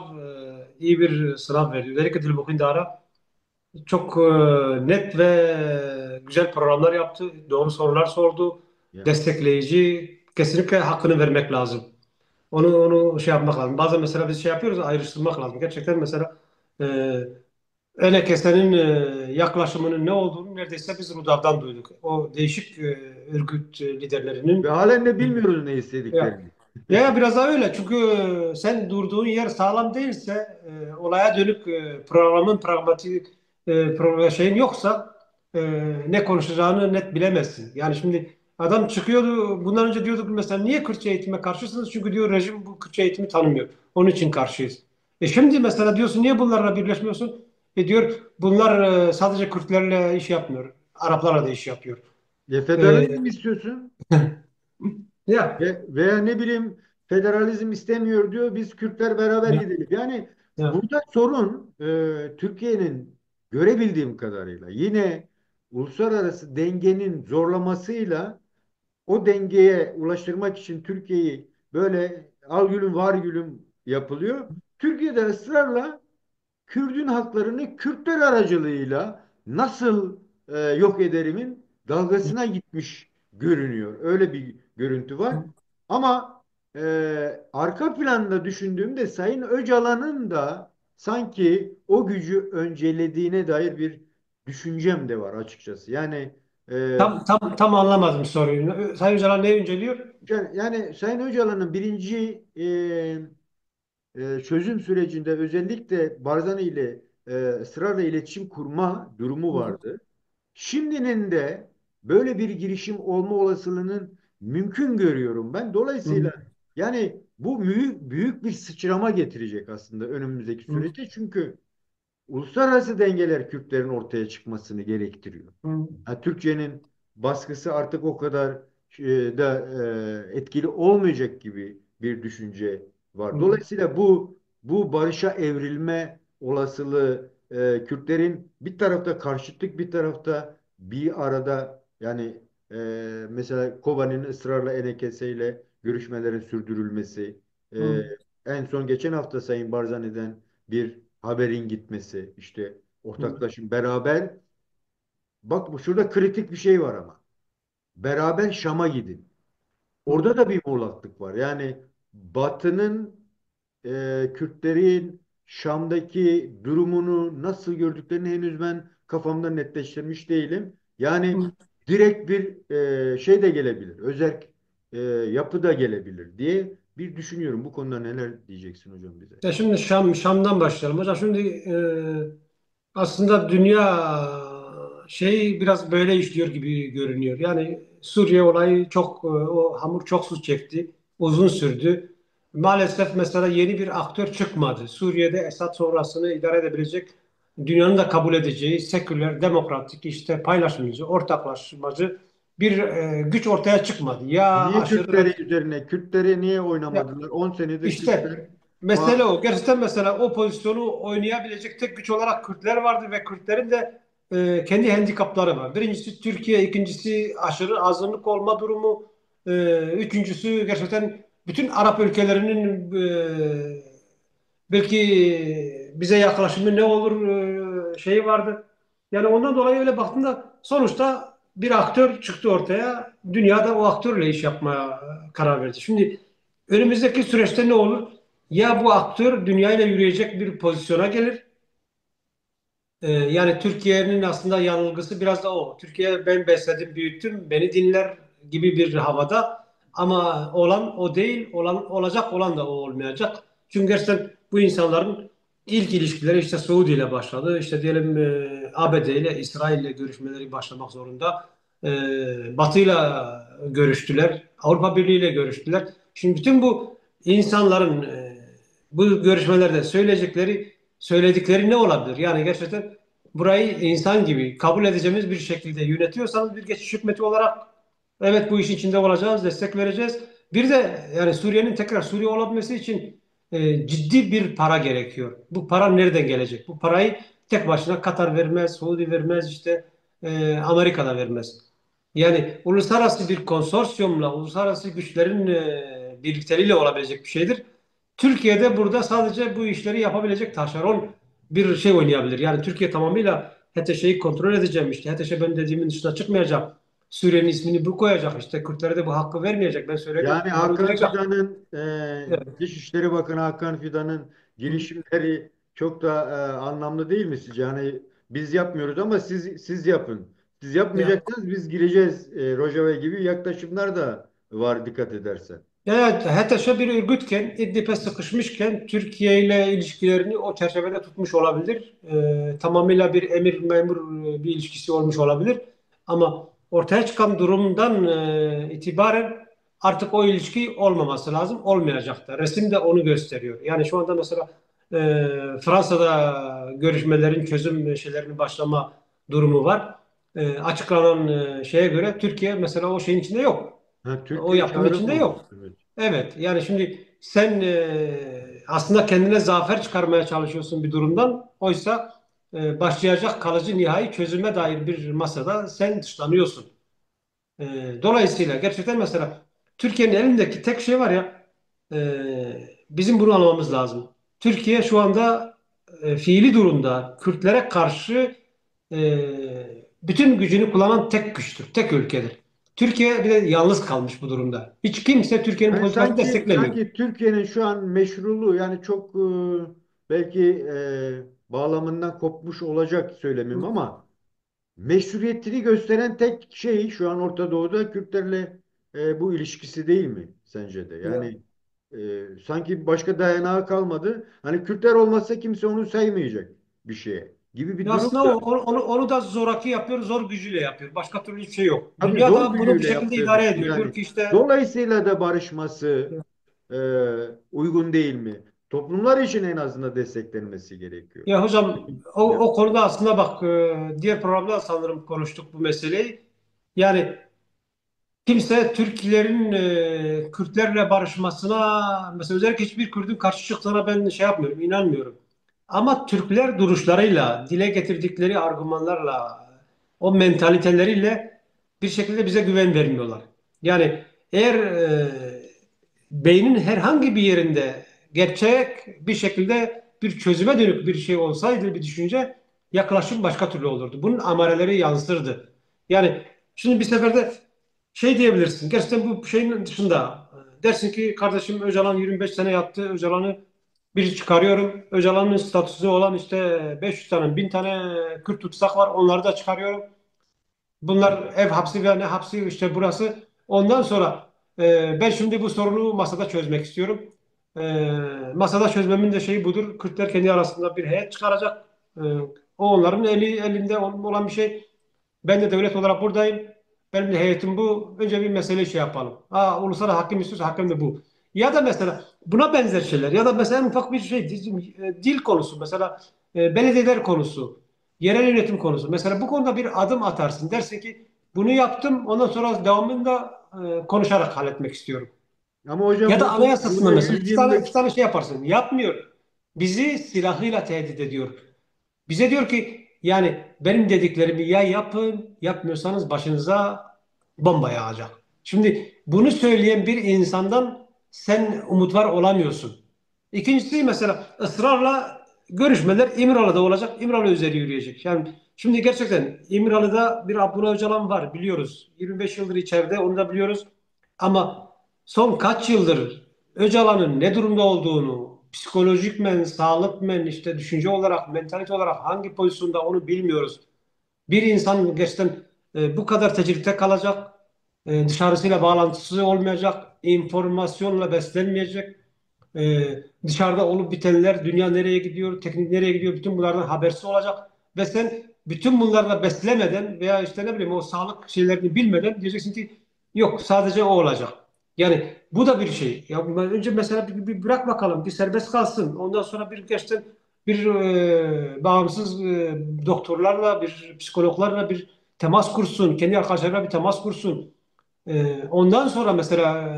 iyi bir sınav verdi. Özellikle Dilbuk'un Dara çok net ve güzel programlar yaptı. Doğru sorular sordu. Ya, Destekleyici. Kesinlikle hakkını vermek lazım. Onu şey yapmak lazım. Bazen mesela biz şey yapıyoruz, ayrıştırmak lazım. Gerçekten mesela e, Önekese'nin yaklaşımının ne olduğunu neredeyse biz Rudav'dan duyduk. O değişik örgüt ve liderlerinin halen de bilmiyoruz ne ya, istediklerini. ya biraz daha öyle. Çünkü sen durduğun yer sağlam değilse, olaya dönük programın pragmatik şeyin yoksa e, ne konuşacağını net bilemezsin. Yani şimdi adam çıkıyordu, bundan önce diyorduk mesela niye Kürtçe eğitime karşısınız? Çünkü diyor rejim bu Kürtçe eğitimi tanımıyor. Onun için karşıyız. Şimdi mesela diyorsun niye bunlarla birleşmiyorsun? Diyor bunlar sadece Kürtlerle iş yapmıyor. Araplarla da iş yapıyor. E, Federalizm istiyorsun ya, veya ne bileyim federalizm istemiyor diyor, biz Kürtler beraber ya, gidelim. Yani ya. burada sorun Türkiye'nin görebildiğim kadarıyla yine uluslararası dengenin zorlamasıyla o dengeye ulaştırmak için Türkiye'yi böyle al gülüm var gülüm yapılıyor. Türkiye'de ısrarla Kürdün haklarını Kürtler aracılığıyla nasıl yok ederimin dalgasına gitmiş görünüyor. Öyle bir görüntü var. Ama arka planda düşündüğümde Sayın Öcalan'ın da sanki o gücü öncelediğine dair bir düşüncem de var açıkçası. Yani e, Tam anlamadım soruyu. Sayın Öcalan ne inceliyor? yani Sayın Öcalan'ın birinci çözüm sürecinde özellikle Barzani ile ısrarla iletişim kurma durumu Hı vardı. Şimdinin de böyle bir girişim olma olasılığının mümkün görüyorum ben. hı Dolayısıyla yani bu büyük bir sıçrama getirecek aslında önümüzdeki hı süreçte. Çünkü uluslararası dengeler Kürtlerin ortaya çıkmasını gerektiriyor. hı Ha, Türkçenin baskısı artık o kadar da etkili olmayacak gibi bir düşünce var. hı Dolayısıyla bu barışa evrilme olasılığı Kürtlerin bir tarafta karşıtlık bir tarafta bir arada yani mesela Kobani'nin ısrarla Enekese ile görüşmelerin sürdürülmesi e, hı en son geçen hafta Sayın Barzani'den bir haberin gitmesi işte hı ortaklaşın beraber bak bu şurada kritik bir şey var ama beraber Şam'a gidin. hı. Orada da bir muğlaklık var. Yani Batı'nın Kürtlerin Şam'daki durumunu nasıl gördüklerini henüz ben kafamda netleştirmiş değilim. Yani Hı. direkt bir şey de gelebilir. Özerk yapı da gelebilir diye bir düşünüyorum. Bu konuda neler diyeceksin hocam bize? Ya şimdi Şam'dan başlayalım. Hocam şimdi aslında dünya biraz böyle işliyor gibi görünüyor. Yani Suriye olayı o hamur çok su çekti, uzun sürdü. Maalesef mesela yeni bir aktör çıkmadı. Suriye'de Esad sonrasını idare edebilecek, dünyanın da kabul edeceği seküler, demokratik, işte paylaşmacı, ortaklaşmacı bir güç ortaya çıkmadı. Ya Niye aşırı Kürtleri üzerine? Kürtleri niye oynamadılar? 10 senedir Kürtler işte mesele o. Gerçekten mesela o pozisyonu oynayabilecek tek güç olarak Kürtler vardı ve Kürtlerin de kendi handikapları var. Birincisi Türkiye, ikincisi aşırı azınlık olma durumu, üçüncüsü gerçekten bütün Arap ülkelerinin belki bize yaklaşımı ne olur şeyi vardı. Yani ondan dolayı öyle baktığında sonuçta bir aktör çıktı ortaya. Dünyada o aktörle iş yapmaya karar verdi. Şimdi önümüzdeki süreçte ne olur? Ya bu aktör dünyayla yürüyecek bir pozisyona gelir. Yani Türkiye'nin aslında yanılgısı biraz da o. Türkiye ben besledim, büyüttüm, beni dinler gibi bir havada. Ama olan o değil, olacak olan da o olmayacak. Çünkü gerçekten bu insanların ilk ilişkileri işte Suudi ile başladı. İşte diyelim ABD ile, İsrail ile görüşmeleri başlamak zorunda. Batı'yla görüştüler, Avrupa Birliği ile görüştüler. Şimdi bütün bu insanların bu görüşmelerde söyledikleri ne olabilir? Yani gerçekten burayı insan gibi kabul edeceğimiz bir şekilde yönetiyorsanız bir geçiş hükümeti olarak evet bu işin içinde olacağız, destek vereceğiz. Bir de yani Suriye'nin tekrar Suriye olabilmesi için ciddi bir para gerekiyor. Bu para nereden gelecek? Bu parayı tek başına Katar vermez, Suudi vermez, işte Amerika da vermez. Yani uluslararası bir konsorsiyumla, uluslararası güçlerin birlikteliğiyle olabilecek bir şeydir. Türkiye'de burada sadece bu işleri yapabilecek taşeron bir şey oynayabilir. Yani Türkiye tamamıyla HTŞ'yi kontrol edeceğim, işte HTŞ ben dediğimin dışına çıkmayacak. Suriye'nin ismini bu koyacak. İşte Kürtlere de bu hakkı vermeyecek. Ben söyledim Yani bunlar Hakan uygulayacak. Fidan'ın Evet. Dışişleri Bakanı Hakan Fidan'ın Hı. girişimleri çok da anlamlı değil mi sizce? Yani biz yapmıyoruz ama siz yapın. Siz Ya, yapmayacaksanız biz gireceğiz Rojava gibi yaklaşımlar da var dikkat edersen. evet, HTŞ bir örgütken, İdlib'e sıkışmışken Türkiye ile ilişkilerini o çerçevede tutmuş olabilir. Tamamıyla bir emir memur bir ilişkisi olmuş olabilir. Ama ortaya çıkan durumdan itibaren artık o ilişki olmaması lazım, olmayacak da. Resim de onu gösteriyor. Yani şu anda mesela Fransa'da görüşmelerin çözüm şeylerini başlama durumu var. Açıklanan şeye göre Türkiye mesela o şeyin içinde yok. Ha, O Türkiye yapının içinde çağrılmamış. yok. Evet. Evet, yani şimdi sen aslında kendine zafer çıkarmaya çalışıyorsun bir durumdan. Oysa başlayacak kalıcı nihai çözüme dair bir masada sen dışlanıyorsun. E, Dolayısıyla gerçekten mesela Türkiye'nin elindeki tek şey var ya bizim bunu anlamamız lazım. Türkiye şu anda fiili durumda Kürtlere karşı bütün gücünü kullanan tek güçtür, tek ülkedir. Türkiye bir de yalnız kalmış bu durumda. Hiç kimse Türkiye'nin Yani politikasını sanki desteklemiyor. sanki Türkiye'nin şu an meşruluğu yani çok belki bağlamından kopmuş olacak söylemim ama meşruiyetini gösteren tek şey şu an Orta Doğu'da Kürtlerle bu ilişkisi değil mi sence de? Ya, Yani sanki başka dayanağı kalmadı. Hani Kürtler olmazsa kimse onu saymayacak bir şeye gibi bir ya durum aslında da. onu da zoraki yapıyor, zor gücüyle yapıyor. Başka türlü hiçbir şey yok. Tabii Dünya zor da bunu bir gücüyle şekilde yaptığı bir idare şey. ediyor. Diyor Yani ki işte dolayısıyla da barışması e, uygun değil mi? Toplumlar için en azından desteklenmesi gerekiyor. ya hocam Ya, o konuda aslında bak diğer programda sanırım konuştuk bu meseleyi. Yani kimse Türklerin Kürtlerle barışmasına mesela özellikle hiçbir Kürt'ün karşı çıktığına ben şey yapmıyorum, inanmıyorum. Ama Türkler duruşlarıyla, dile getirdikleri argümanlarla, o mentaliteleriyle bir şekilde bize güven vermiyorlar. Yani eğer beynin herhangi bir yerinde gerçek bir şekilde bir çözüme dönük bir şey olsaydı, bir düşünce yaklaşım başka türlü olurdu. Bunun amareleri yansırdı. Yani şimdi bir seferde şey diyebilirsin. Gerçekten bu şeyin dışında dersin ki kardeşim Öcalan 25 sene yattı. Öcalan'ı bir çıkarıyorum. Öcalan'ın statüsü olan işte 500 tane, 1000 tane Kürt tutsak var. Onları da çıkarıyorum. Bunlar ev hapsi ve ne hapsi işte burası. Ondan sonra ben şimdi bu sorunu masada çözmek istiyorum. Masada çözmemin de şeyi budur. Kürtler kendi arasında bir heyet çıkaracak. O onların elinde olan bir şey. Ben de devlet olarak buradayım. Benim de heyetim bu. Önce bir mesele şey yapalım. Ulusal hakim istiyorsa hakem de bu. Ya da mesela buna benzer şeyler. Ya da mesela en ufak bir şey dil konusu. Mesela belediyeler konusu. Yerel yönetim konusu. Mesela bu konuda bir adım atarsın. Dersin ki bunu yaptım. Ondan sonra devamını da konuşarak halletmek istiyorum. ama hocam Ya da burada anayasasında mesela 100 iki yıllık tane şey yaparsın. Yapmıyor. Bizi silahıyla tehdit ediyor. Bize diyor ki yani benim dediklerimi ya yapın, yapmıyorsanız başınıza bomba yağacak. Şimdi bunu söyleyen bir insandan sen umut var olamıyorsun. İkincisi mesela ısrarla görüşmeler İmralı'da olacak, İmralı üzeri yürüyecek. Yani şimdi gerçekten İmralı'da bir Abdullah Öcalan var biliyoruz. 25 yıldır içeride onu da biliyoruz. Ama son kaç yıldır Öcalan'ın ne durumda olduğunu, psikolojikmen, sağlıkmen, işte düşünce olarak, mentalite olarak hangi pozisyonda onu bilmiyoruz. Bir insan gerçekten bu kadar tecritte kalacak, dışarısıyla bağlantısı olmayacak, informasyonla beslenmeyecek, dışarıda olup bitenler, dünya nereye gidiyor, teknik nereye gidiyor, bütün bunlardan habersiz olacak. Ve sen bütün bunlarla beslemeden veya işte ne bileyim o sağlık şeylerini bilmeden diyeceksin ki yok sadece o olacak. Yani bu da bir şey. Ya önce mesela bir bırak bakalım, bir serbest kalsın. Ondan sonra bir gerçekten bir bağımsız doktorlarla, bir psikologlarla bir temas kursun. Kendi arkadaşlarıyla bir temas kursun. Ondan sonra mesela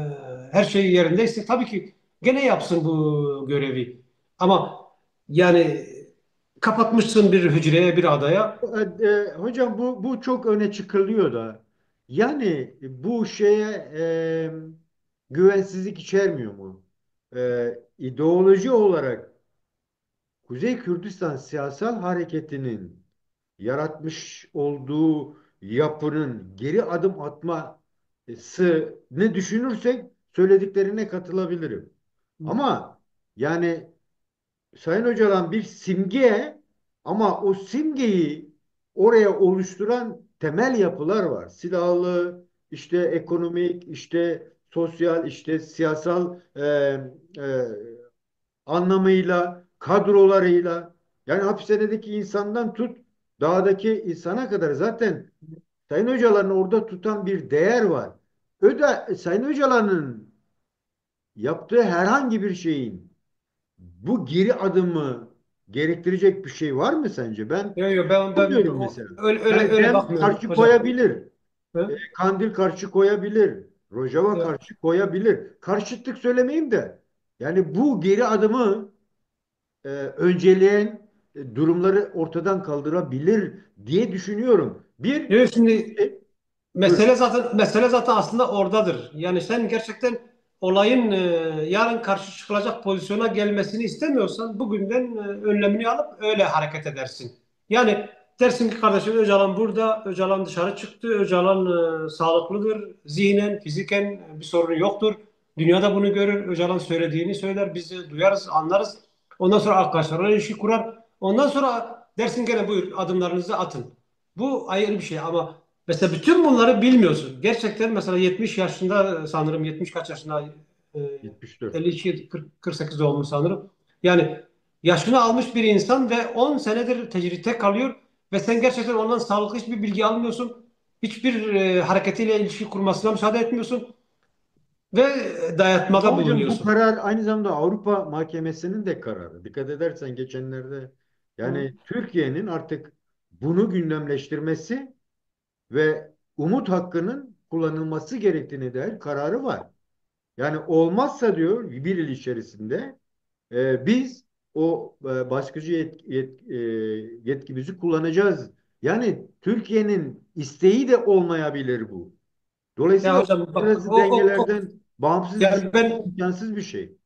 her şey yerindeyse tabii ki gene yapsın bu görevi. Ama yani kapatmışsın bir hücreye, bir adaya. hocam bu çok öne çıkılıyor da. Yani bu şeye güvensizlik içermiyor mu? İdeoloji olarak Kuzey Kürdistan siyasal hareketinin yaratmış olduğu yapının geri adım atması ne düşünürsek söylediklerine katılabilirim. Ama yani Sayın Öcalan bir simge ama o simgeyi oraya oluşturan temel yapılar var. Silahlı, işte ekonomik, işte sosyal, işte siyasal e, anlamıyla, kadrolarıyla yani hapishanedeki insandan tut dağdaki insana kadar zaten Sayın Öcalan'ı orada tutan bir değer var. Sayın Öcalan'ın yaptığı herhangi bir şeyin bu geri adımı gerektirecek bir şey var mı sence? Ben Yok yok ben bilmiyorum mesela. Yani öyle Dem bakmıyorum karşı hocam. koyabilir, Hı? Kandil karşı koyabilir, Rojava Ya, karşı koyabilir. Karşıtlık söylemeyeyim de yani bu geri adımı önceleyen durumları ortadan kaldırabilir diye düşünüyorum. Bir, yok, şimdi buyurun. mesele zaten aslında oradadır. Yani sen gerçekten olayın yarın karşı çıkılacak pozisyona gelmesini istemiyorsan bugünden önlemini alıp öyle hareket edersin. Yani Dersin ki kardeşim Öcalan burada, Öcalan dışarı çıktı, Öcalan sağlıklıdır, zihnen, fiziken bir sorunu yoktur. Dünyada bunu görür, Öcalan söylediğini söyler, biz de duyarız, anlarız. Ondan sonra arkadaşlarla ilişki kurar. Ondan sonra dersin gene buyur adımlarınızı atın. Bu ayrı bir şey ama mesela bütün bunları bilmiyorsun. Gerçekten mesela 70 yaşında sanırım 70 kaç yaşında e, 74. 52 40, 48 doğumlu sanırım. Yani yaşını almış bir insan ve 10 senedir tecritte kalıyor ve sen gerçekten ondan sağlıklı hiçbir bilgi almıyorsun. Hiçbir hareketiyle ilişki kurmasına müsaade etmiyorsun ve Ama dayatmada hocam bu bulunuyorsun. karar aynı zamanda Avrupa Mahkemesi'nin de kararı. Dikkat edersen geçenlerde Hı. yani Türkiye'nin artık bunu gündemleştirmesi ve umut hakkının kullanılması gerektiğine dair kararı var. Yani olmazsa diyor bir yıl içerisinde biz o baskıcı yetkimizi kullanacağız. Yani Türkiye'nin isteği de olmayabilir bu. Ya Dolayısıyla hocam bak uluslararası dengelerden bağımsız yani düşünmek ben imkansız bir şey.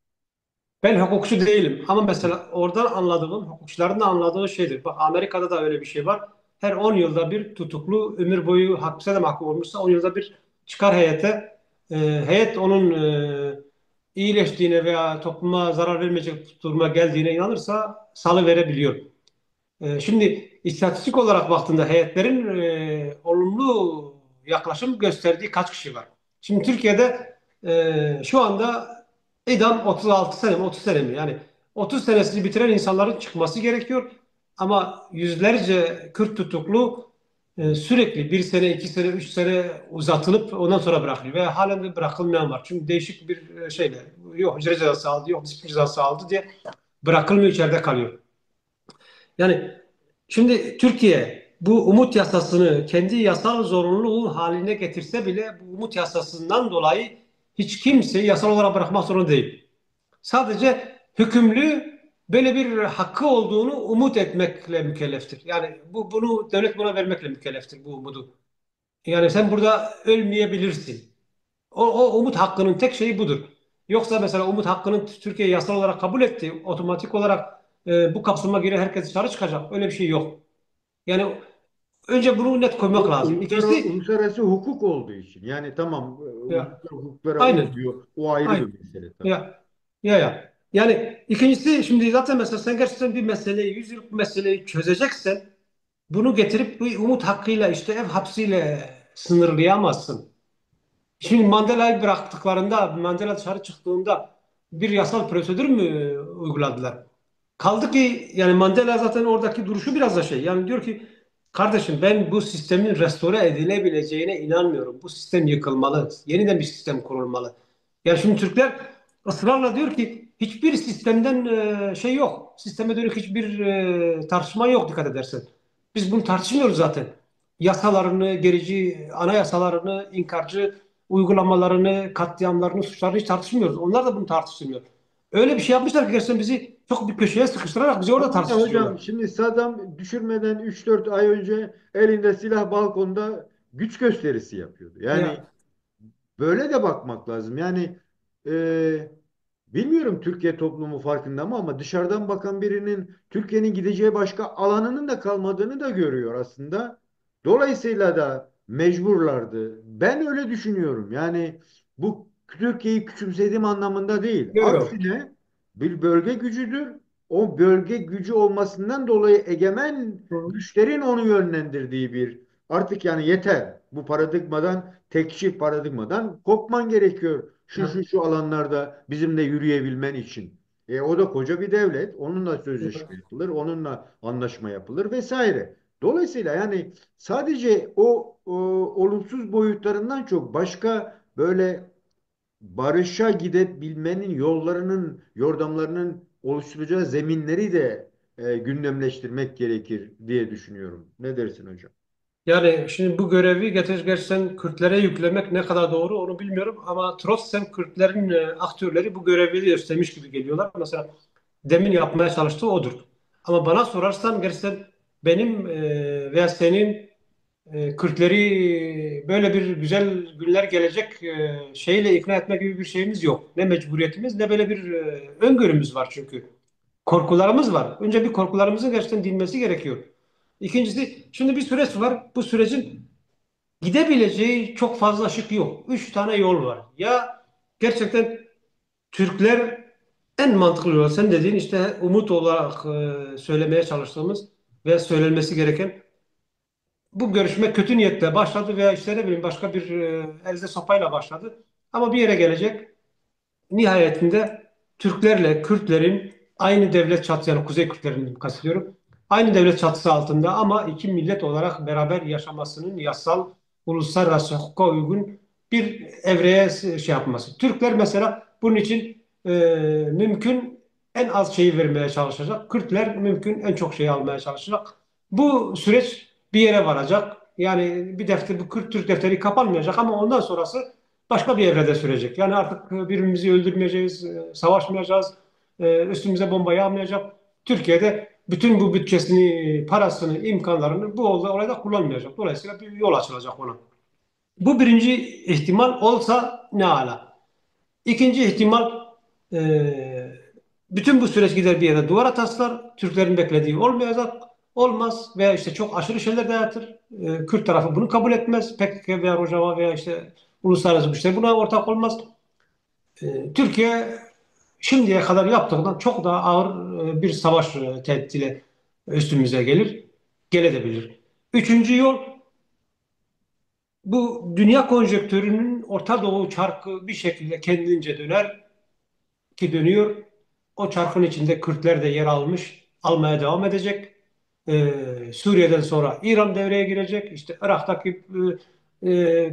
Ben hukukçu değilim ama mesela oradan anladığım, hukukçuların da anladığı şeydir. Bak Amerika'da da öyle bir şey var. Her 10 yılda bir tutuklu ömür boyu hapse de mahkum olmuşsa 10 yılda bir çıkar heyete. Heyet onun iyileştiğine veya topluma zarar vermeyecek duruma geldiğine inanırsa salı verebiliyor. Şimdi istatistik olarak baktığında heyetlerin olumlu yaklaşım gösterdiği kaç kişi var? Şimdi Türkiye'de şu anda idam 36 sene mi 30 sene mi? Yani 30 senesini bitiren insanların çıkması gerekiyor. Ama yüzlerce Kürt tutuklu sürekli bir sene, iki sene, üç sene uzatılıp ondan sonra bırakılıyor. Ve halen de bırakılmayan var. Çünkü değişik bir şeyle yok hücre cezası aldı, yok disiplin cezası aldı diye bırakılmıyor içeride kalıyor. Yani şimdi Türkiye bu umut yasasını kendi yasal zorunluluğu haline getirse bile bu umut yasasından dolayı hiç kimseyi yasal olarak bırakmak zorunda değil. Sadece hükümlü böyle bir hakkı olduğunu umut etmekle mükelleftir. Yani bunu devlet buna vermekle mükelleftir bu umudu. Yani sen burada ölmeyebilirsin. O umut hakkının tek şeyi budur. Yoksa mesela umut hakkının Türkiye yasal olarak kabul etti. Otomatik olarak bu kapsama göre herkes dışarı çıkacak. Öyle bir şey yok. Yani önce bunu net koymak O lazım. İkincisi uluslararası hukuk olduğu için. Yani tamam ya, uluslararası hukuklara aynen. uymuyor. O ayrı Aynen. bir mesele tabii. Ya. Yani ikincisi şimdi zaten mesela sen gerçekten bir meseleyi, 100 yıllık bir meseleyi çözeceksen bunu getirip bir umut hakkıyla işte ev hapsiyle sınırlayamazsın. Şimdi Mandela'yı bıraktıklarında, Mandela dışarı çıktığında bir yasal prosedür mü uyguladılar? Kaldı ki yani Mandela zaten oradaki duruşu biraz da şey. Yani diyor ki kardeşim ben bu sistemin restore edilebileceğine inanmıyorum. Bu sistem yıkılmalı. Yeniden bir sistem kurulmalı. Yani şimdi Türkler ısrarla diyor ki hiçbir sistemden şey yok. Sisteme dönük hiçbir tartışma yok dikkat edersen. Biz bunu tartışmıyoruz zaten. Yasalarını, gerici anayasalarını, inkarcı uygulamalarını, katliamlarını, suçlarını hiç tartışmıyoruz. Onlar da bunu tartışmıyor. Öyle bir şey yapmışlar ki gerçekten bizi çok bir köşeye sıkıştırarak bizi orada Tamam da tartıştırıyorlar. hocam şimdi Saddam düşürmeden 3-4 ay önce elinde silah balkonda güç gösterisi yapıyordu. Yani Ya, böyle de bakmak lazım. Yani e, bilmiyorum Türkiye toplumu farkında mı ama dışarıdan bakan birinin Türkiye'nin gideceği başka alanının da kalmadığını da görüyor aslında. Dolayısıyla da mecburlardı. Ben öyle düşünüyorum. Yani bu Türkiye'yi küçümsediğim anlamında değil. yok yok. Aksine bir bölge gücüdür. O bölge gücü olmasından dolayı egemen Hı. güçlerin onu yönlendirdiği bir artık yani yeter. Bu paradigmadan tekçi paradigmadan kopman gerekiyor. Şu alanlarda bizimle yürüyebilmen için. O da koca bir devlet. Onunla sözleşme yapılır, onunla anlaşma yapılır vesaire. Dolayısıyla yani sadece o olumsuz boyutlarından çok başka böyle barışa gidebilmenin yollarının, yordamlarının oluşturacağı zeminleri de gündemleştirmek gerekir diye düşünüyorum. Ne dersin hocam? Yani şimdi bu görevi gerçekten Kürtlere yüklemek ne kadar doğru onu bilmiyorum ama Trotsem Kürtlerin aktörleri bu görevi üstlenmiş gibi geliyorlar. Mesela demin yapmaya çalıştığı odur. Ama bana sorarsan gerçekten benim veya senin Kürtleri böyle bir güzel günler gelecek şeyle ikna etme gibi bir şeyimiz yok. Ne mecburiyetimiz ne böyle bir öngörümüz var çünkü. Korkularımız var. Önce bir korkularımızın gerçekten dinmesi gerekiyor. İkincisi, şimdi bir süreç var. Bu sürecin gidebileceği çok fazla şık yok. Üç tane yol var. Ya gerçekten Türkler en mantıklı yol. Sen dediğin işte umut olarak söylemeye çalıştığımız ve söylenmesi gereken bu görüşme kötü niyetle başladı veya işte ne bileyim başka bir elde sopayla başladı. Ama bir yere gelecek. Nihayetinde Türklerle Kürtlerin aynı devlet çatısı yani Kuzey Kürtlerin kastediyorum. Aynı devlet çatısı altında ama iki millet olarak beraber yaşamasının yasal uluslararası hukuka uygun bir evreye şey yapması. Türkler mesela bunun için e, mümkün en az şeyi vermeye çalışacak. Kürtler mümkün en çok şeyi almaya çalışacak. Bu süreç bir yere varacak. Yani bir defter, bu Kürt-Türk defteri kapanmayacak ama ondan sonrası başka bir evrede sürecek. Yani artık birbirimizi öldürmeyeceğiz, savaşmayacağız, üstümüze bomba yağmayacak. Türkiye'de bütün bu bütçesini, parasını, imkanlarını bu olayda kullanmayacak. Dolayısıyla bir yol açılacak ona. Bu birinci ihtimal olsa ne ala. İkinci ihtimal bütün bu süreç gider bir yere duvar ataslar. Türklerin beklediği olmayacak. Olmaz veya işte çok aşırı şeyler dayatır. Kürt tarafı bunu kabul etmez. PKK veya Rojava veya işte uluslararası güçler buna ortak olmaz. Türkiye şimdiye kadar yaptığından çok daha ağır bir savaş tehdidiyle üstümüze gelir, gelebilir. Üçüncü yol bu dünya konjonktürünün Orta Doğu çarkı bir şekilde kendince döner ki dönüyor. O çarkın içinde Kürtler de yer almış, almaya devam edecek. Suriye'den sonra İran devreye girecek. İşte Irak'taki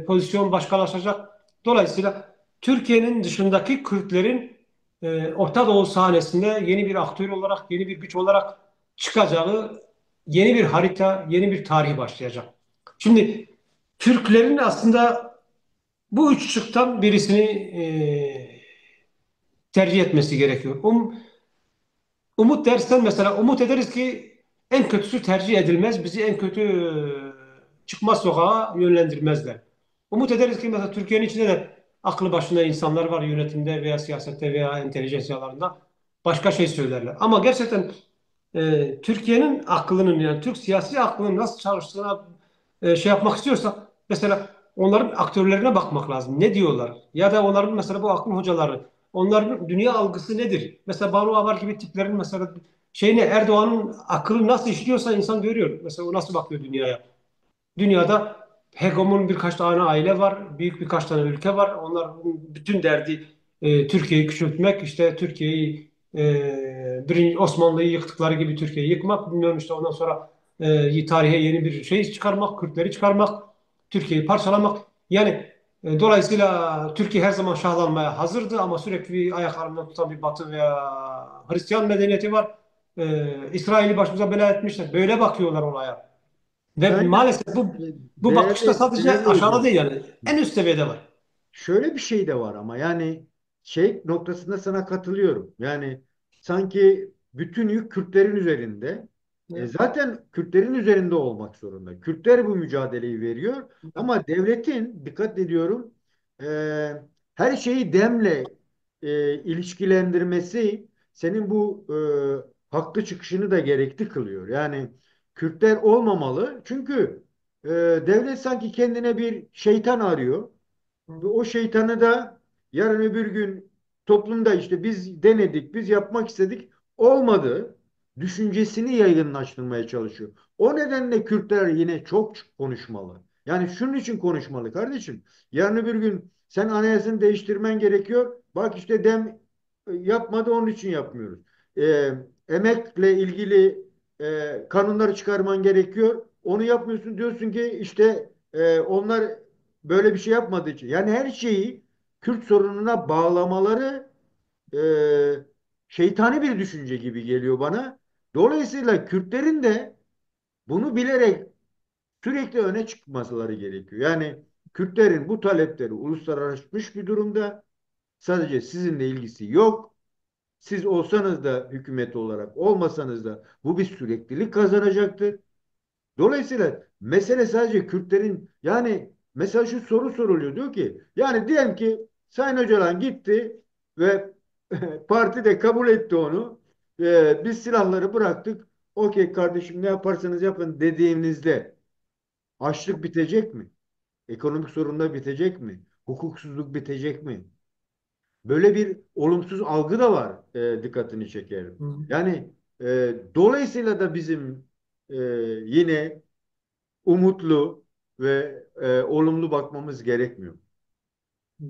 pozisyon başkalaşacak. Dolayısıyla Türkiye'nin dışındaki Kürtlerin Orta Doğu sahnesinde yeni bir aktör olarak, yeni bir güç olarak çıkacağı yeni bir harita, yeni bir tarih başlayacak. Şimdi Türklerin aslında bu üç şıktan birisini tercih etmesi gerekiyor. Umut dersen mesela umut ederiz ki en kötüsü tercih edilmez. Bizi en kötü çıkmaz sokağa yönlendirmezler. Umut ederiz ki mesela Türkiye'nin içinde de aklı başında insanlar var yönetimde veya siyasette veya entelijansiyalarında başka şey söylerler. Ama gerçekten Türkiye'nin aklının yani Türk siyasi aklının nasıl çalıştığına şey yapmak istiyorsak mesela onların aktörlerine bakmak lazım. Ne diyorlar? Ya da onların mesela bu akıl hocaları onların dünya algısı nedir? Mesela Banu Avar gibi tiplerin mesela şeyine Erdoğan'ın akıllı nasıl işliyorsa insan görüyor. Mesela o nasıl bakıyor dünyaya. Dünyada hegemon birkaç tane aile var, büyük birkaç tane ülke var. Onlar bütün derdi Türkiye'yi küçültmek, işte Türkiye'yi birinci Osmanlı'yı yıktıkları gibi Türkiye'yi yıkmak, bilmiyorum işte ondan sonra tarihe yeni bir şey çıkarmak, Kürtleri çıkarmak, Türkiye'yi parçalamak. Yani dolayısıyla Türkiye her zaman şahlanmaya hazırdı ama sürekli ayaklarından tutan bir Batı veya Hristiyan medeniyeti var. İsrail'i başımıza bela etmişler. Böyle bakıyorlar olaya. Ve Yani maalesef e, bu bakışta sadece değerli aşağıda hocam. değil yani. En üst seviyede var. Şöyle bir şey de var ama yani şey noktasında sana katılıyorum. Yani sanki bütün yük Kürtlerin üzerinde. Evet. Zaten Kürtlerin üzerinde olmak zorunda. Kürtler bu mücadeleyi veriyor ama devletin dikkat ediyorum e, her şeyi demle ilişkilendirmesi senin bu haklı çıkışını da gerekli kılıyor. Yani Kürtler olmamalı çünkü devlet sanki kendine bir şeytan arıyor. Ve o şeytanı da yarın öbür gün toplumda işte biz denedik, biz yapmak istedik, olmadı düşüncesini yaygınlaştırmaya çalışıyor. O nedenle Kürtler yine çok konuşmalı. Yani şunun için konuşmalı kardeşim. Yarın öbür gün sen anayasını değiştirmen gerekiyor. Bak işte dem yapmadı onun için yapmıyoruz. Emekle ilgili kanunları çıkarman gerekiyor. Onu yapmıyorsun diyorsun ki işte onlar böyle bir şey yapmadığı için. Yani her şeyi Kürt sorununa bağlamaları e, şeytani bir düşünce gibi geliyor bana. Dolayısıyla Kürtlerin de bunu bilerek sürekli öne çıkmaları gerekiyor. Yani Kürtlerin bu talepleri uluslararasılaşmış bir durumda. Sadece sizinle ilgisi yok. Siz olsanız da hükümet olarak olmasanız da bu bir süreklilik kazanacaktır. Dolayısıyla mesele sadece Kürtlerin yani mesela şu soru soruluyor diyor ki yani diyelim ki Sayın Öcalan gitti ve parti de kabul etti onu. Biz silahları bıraktık. okey kardeşim ne yaparsanız yapın dediğinizde açlık bitecek mi? Ekonomik sorunlar bitecek mi? Hukuksuzluk bitecek mi? Böyle bir olumsuz algı da var, dikkatini çekerim. Hı, Yani dolayısıyla da bizim yine umutlu ve olumlu bakmamız gerekmiyor. hı.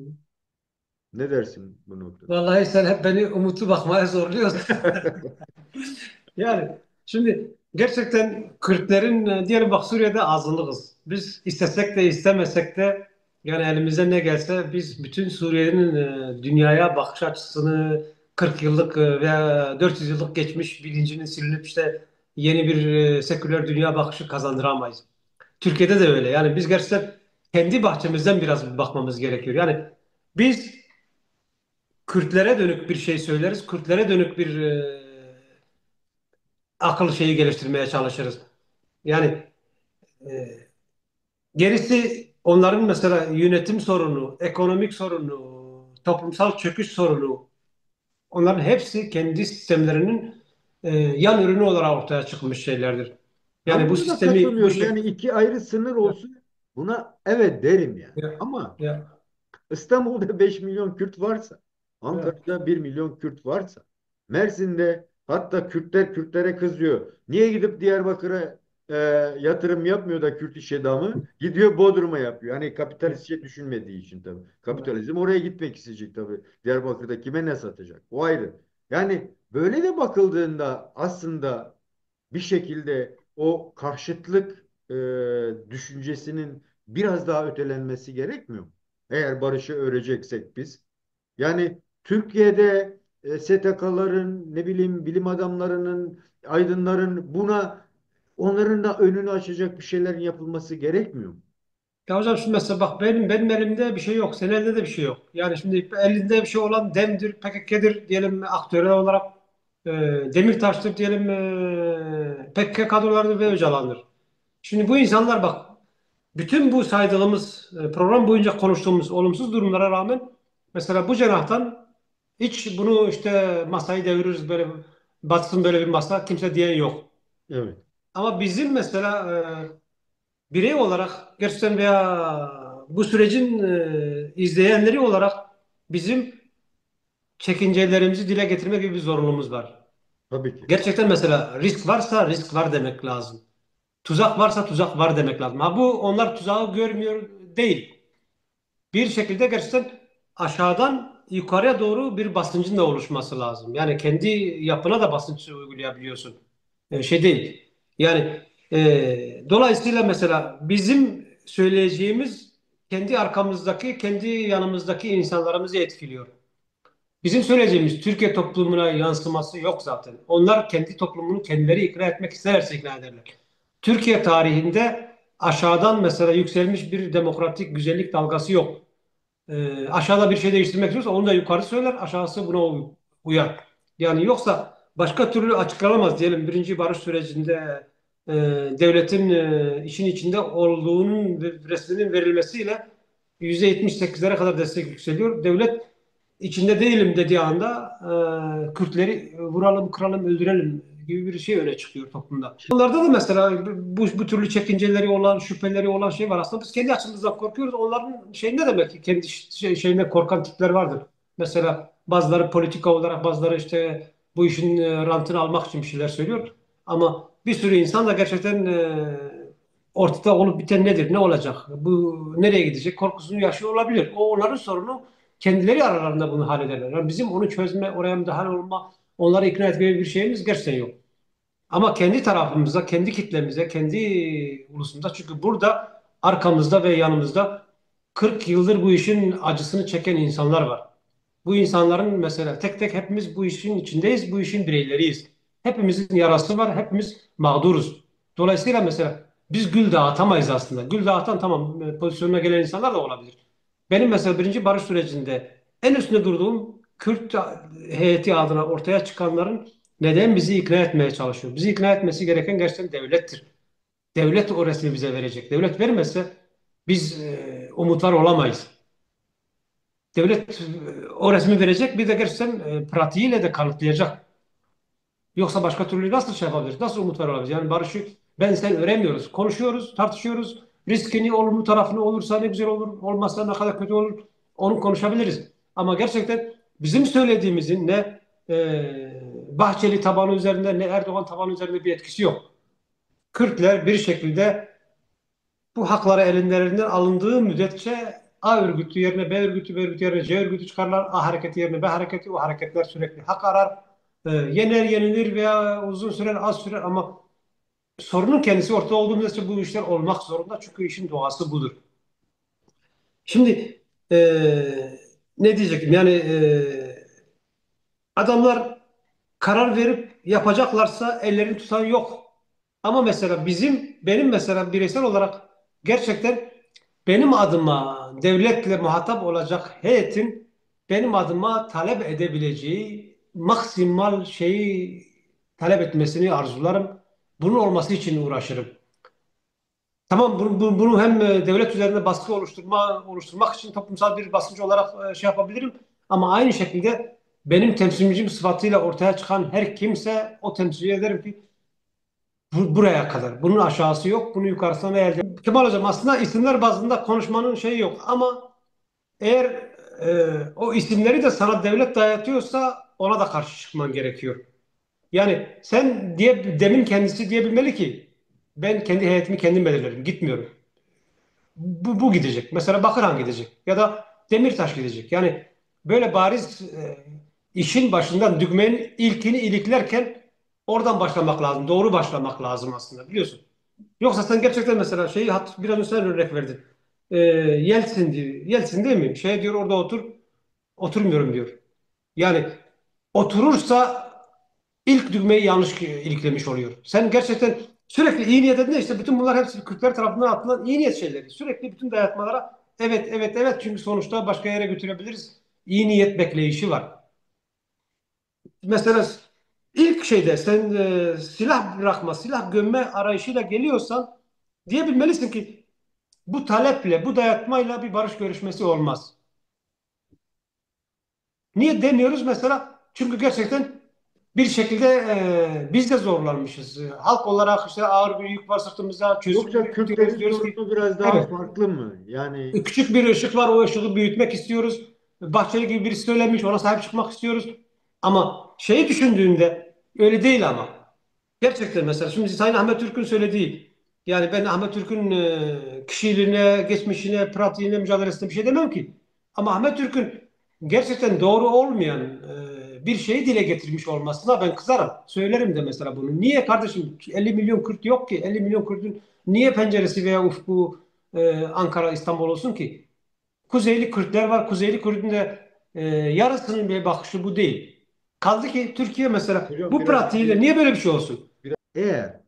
Ne dersin bu noktada? Vallahi sen hep beni umutlu bakmaya zorluyorsun. Yani şimdi gerçekten Kürtlerin diyelim bak Suriye'de azınlığız. Biz istesek de istemesek de yani elimize ne gelse biz bütün Suriye'nin dünyaya bakış açısını 40 yıllık veya 400 yıllık geçmiş bilincinin silinip işte yeni bir seküler dünya bakışı kazandıramayız. Türkiye'de de öyle. Yani biz gerçekten kendi bahçemizden biraz bakmamız gerekiyor. Yani biz Kürtlere dönük bir şey söyleriz. Kürtlere dönük bir akıl şeyi geliştirmeye çalışırız. Yani e, gerisi onların mesela yönetim sorunu, ekonomik sorunu, toplumsal çöküş sorunu onların hepsi kendi sistemlerinin yan ürünü olarak ortaya çıkmış şeylerdir. Ben Yani bu buna da sistemi bu katılıyorum. şey Yani iki ayrı sınır olsun, buna evet derim yani. ya, Ama ya, İstanbul'da 5 milyon Kürt varsa, ya, Ankara'da 1 milyon Kürt varsa, Mersin'de hatta Kürtler Kürtlere kızıyor. Niye gidip Diyarbakır'a yatırım yapmıyor da Kürt iş adamı? Gidiyor Bodrum'a yapıyor. Hani kapitalistçe düşünmediği için tabii. ya. Kapitalizm oraya gitmek isteyecek tabii. Diyarbakır'da kime ne satacak? O ayrı. Yani böyle de bakıldığında aslında bir şekilde o karşıtlık düşüncesinin biraz daha ötelenmesi gerekmiyor mu? Eğer barışı öreceksek biz. Yani Türkiye'de STK'ların, ne bileyim bilim adamlarının, aydınların buna, onların da önünü açacak bir şeylerin yapılması gerekmiyor mu? Ya hocam şimdi mesela bak benim elimde bir şey yok. Senin elinde de bir şey yok. Yani şimdi elinde bir şey olan DEM'dir, PKK'dir diyelim aktörel olarak e, Demirtaş'tır diyelim PKK kadrolarıdır ve Öcalan'dır. Şimdi bu insanlar bak bütün bu saydığımız program boyunca konuştuğumuz olumsuz durumlara rağmen mesela bu cenahtan hiç bunu işte masayı deviririz böyle batsın böyle bir masa kimse diyen yok. Evet. Ama bizim mesela birey olarak gerçekten veya bu sürecin izleyenleri olarak bizim çekincelerimizi dile getirme gibi bir zorunluluğumuz var. Tabii ki. Gerçekten mesela risk varsa risk var demek lazım. Tuzak varsa tuzak var demek lazım. Ha bu onlar tuzağı görmüyor değil. Bir şekilde gerçekten aşağıdan yukarıya doğru bir basıncın da oluşması lazım. Yani kendi yapına da basınç uygulayabiliyorsun. Şey değil. Yani dolayısıyla mesela bizim söyleyeceğimiz kendi arkamızdaki, kendi yanımızdaki insanlarımızı etkiliyor. Bizim söyleyeceğimiz Türkiye toplumuna yansıması yok zaten. Onlar kendi toplumunu kendileri ikna etmek isterse ikna ederler. Türkiye tarihinde aşağıdan mesela yükselmiş bir demokratik güzellik dalgası yok. Aşağıda bir şey değiştirmek istiyorsa onu da yukarı söyler, aşağısı buna uyar. Yani yoksa başka türlü açıklanamaz diyelim birinci barış sürecinde e, devletin işin içinde olduğunun resminin verilmesiyle %78'lere kadar destek yükseliyor. Devlet içinde değilim dediği anda Kürtleri vuralım, kıralım, öldürelim gibi bir şey öne çıkıyor toplumda. Onlarda da mesela bu türlü çekinceleri olan, şüpheleri olan şey var. Aslında biz kendi açımızdan korkuyoruz. Onların şey ne demek ki? Kendi şeyine korkan tipler vardır. Mesela bazıları politika olarak, bazıları işte bu işin rantını almak için bir şeyler söylüyor. Ama bir sürü insan da gerçekten ortada olup biten nedir, ne olacak, bu nereye gidecek korkusunu yaşıyor olabilir. O onların sorunu. Kendileri aralarında bunu hallederler. Yani bizim onu çözme, oraya müdahale olma, onları ikna etme gibi bir şeyimiz gerçekten yok. Ama kendi tarafımıza, kendi kitlemize, kendi ulusumuza çünkü burada arkamızda ve yanımızda 40 yıldır bu işin acısını çeken insanlar var. Bu insanların mesela tek tek hepimiz bu işin içindeyiz, bu işin bireyleriyiz. Hepimizin yarası var, hepimiz mağduruz. Dolayısıyla mesela biz gül dağıtamayız aslında. Gül dağıtan tamam pozisyonuna gelen insanlar da olabilir. Benim mesela birinci barış sürecinde en üstünde durduğum Kürt heyeti adına ortaya çıkanların neden bizi ikna etmeye çalışıyor? Bizi ikna etmesi gereken gerçekten devlettir. Devlet o resmi bize verecek. Devlet vermezse biz umutlar olamayız. Devlet o resmi verecek bir de gerçekten pratiğiyle de kanıtlayacak. Yoksa başka türlü nasıl şey yapabiliriz? Nasıl umut verebiliriz? Yani barışı ben sen öremiyoruz. Konuşuyoruz, tartışıyoruz. Riskini, olumlu tarafını olursa ne güzel olur, olmazsa ne kadar kötü olur. Onu konuşabiliriz. Ama gerçekten bizim söylediğimizin ne Bahçeli tabanı üzerinde ne Erdoğan tabanı üzerinde bir etkisi yok. Kürtler bir şekilde bu hakları ellerinden alındığı müddetçe A örgütü yerine B örgütü, B örgütü yerine C örgütü çıkarlar. A hareketi yerine B hareketi, o hareketler sürekli hak arar. Yener yenilir veya uzun sürer az sürer ama sorunun kendisi ortada olduğu müddetçe bu işler olmak zorunda. Çünkü işin doğası budur. Şimdi e, ne diyecektim? Yani adamlar karar verip yapacaklarsa ellerini tutan yok. Ama mesela benim mesela bireysel olarak gerçekten benim adıma devletle muhatap olacak heyetin benim adıma talep edebileceği maksimal şeyi talep etmesini arzularım. Bunun olması için uğraşırım. Tamam bunu hem devlet üzerinde baskı oluşturmak için toplumsal bir basıncı olarak şey yapabilirim. Ama aynı şekilde benim temsilcim sıfatıyla ortaya çıkan her kimse o temsil ederim ki buraya kadar. Bunun aşağısı yok, bunun yukarısına ne elde. Kemal Hocam aslında isimler bazında konuşmanın şeyi yok ama eğer o isimleri de sana devlet dayatıyorsa ona da karşı çıkman gerekiyor. Yani sen demin kendisi diyebilmeli ki ben kendi heyetimi kendim belirlerim, gitmiyorum. Bu gidecek. Mesela Bakırhan gidecek ya da Demirtaş gidecek. Yani böyle bariz işin başından düğmenin ilkini iliklerken oradan başlamak lazım. Doğru başlamak lazım aslında biliyorsun. Yoksa sen gerçekten mesela biraz önce sen örnek verdin. Yeltsin diyor. Yeltsin değil mi? Şey diyor orada otur. Oturmuyorum diyor. Yani oturursa ilk düğmeyi yanlış iliklemiş oluyor. Sen gerçekten sürekli iyi niyet edince işte bütün bunlar hepsi Kürtler tarafından atılan iyi niyet şeyleri. Sürekli bütün dayatmalara evet evet evet çünkü sonuçta başka yere götürebiliriz. İyi niyet bekleyişi var. Mesela ilk şeyde sen silah bırakma, silah gömme arayışıyla geliyorsan diyebilmelisin ki bu taleple, bu dayatmayla bir barış görüşmesi olmaz. Niye demiyoruz mesela? Çünkü gerçekten bir şekilde biz de zorlanmışız. Halk olarak işte ağır bir yük var sırtımıza, çözüm Yoksa üretiyoruz. Kürtlerin Diyoruz ki sorunu biraz daha evet farklı mı? Yani küçük bir ışık var o ışığı büyütmek istiyoruz. Bahçeli gibi birisi söylemiş ona sahip çıkmak istiyoruz. Ama şeyi düşündüğünde öyle değil ama. Gerçekten mesela şimdi Sayın Ahmet Türk'ün söylediği yani ben Ahmet Türk'ün kişiliğine, geçmişine, pratiğine, mücadelesine bir şey demem ki. Ama Ahmet Türk'ün gerçekten doğru olmayan bir şeyi dile getirmiş olmasına ben kızarım. Söylerim de mesela bunu. Niye kardeşim 50 milyon Kürt yok ki? 50 milyon Kürt'ün niye penceresi veya ufku Ankara, İstanbul olsun ki? Kuzeyli Kürtler var. Kuzeyli Kürt'ün de yarısının bir bakışı bu değil. Kaldı ki Türkiye mesela hocam bu biraz pratiğiyle niye böyle bir şey olsun? eğer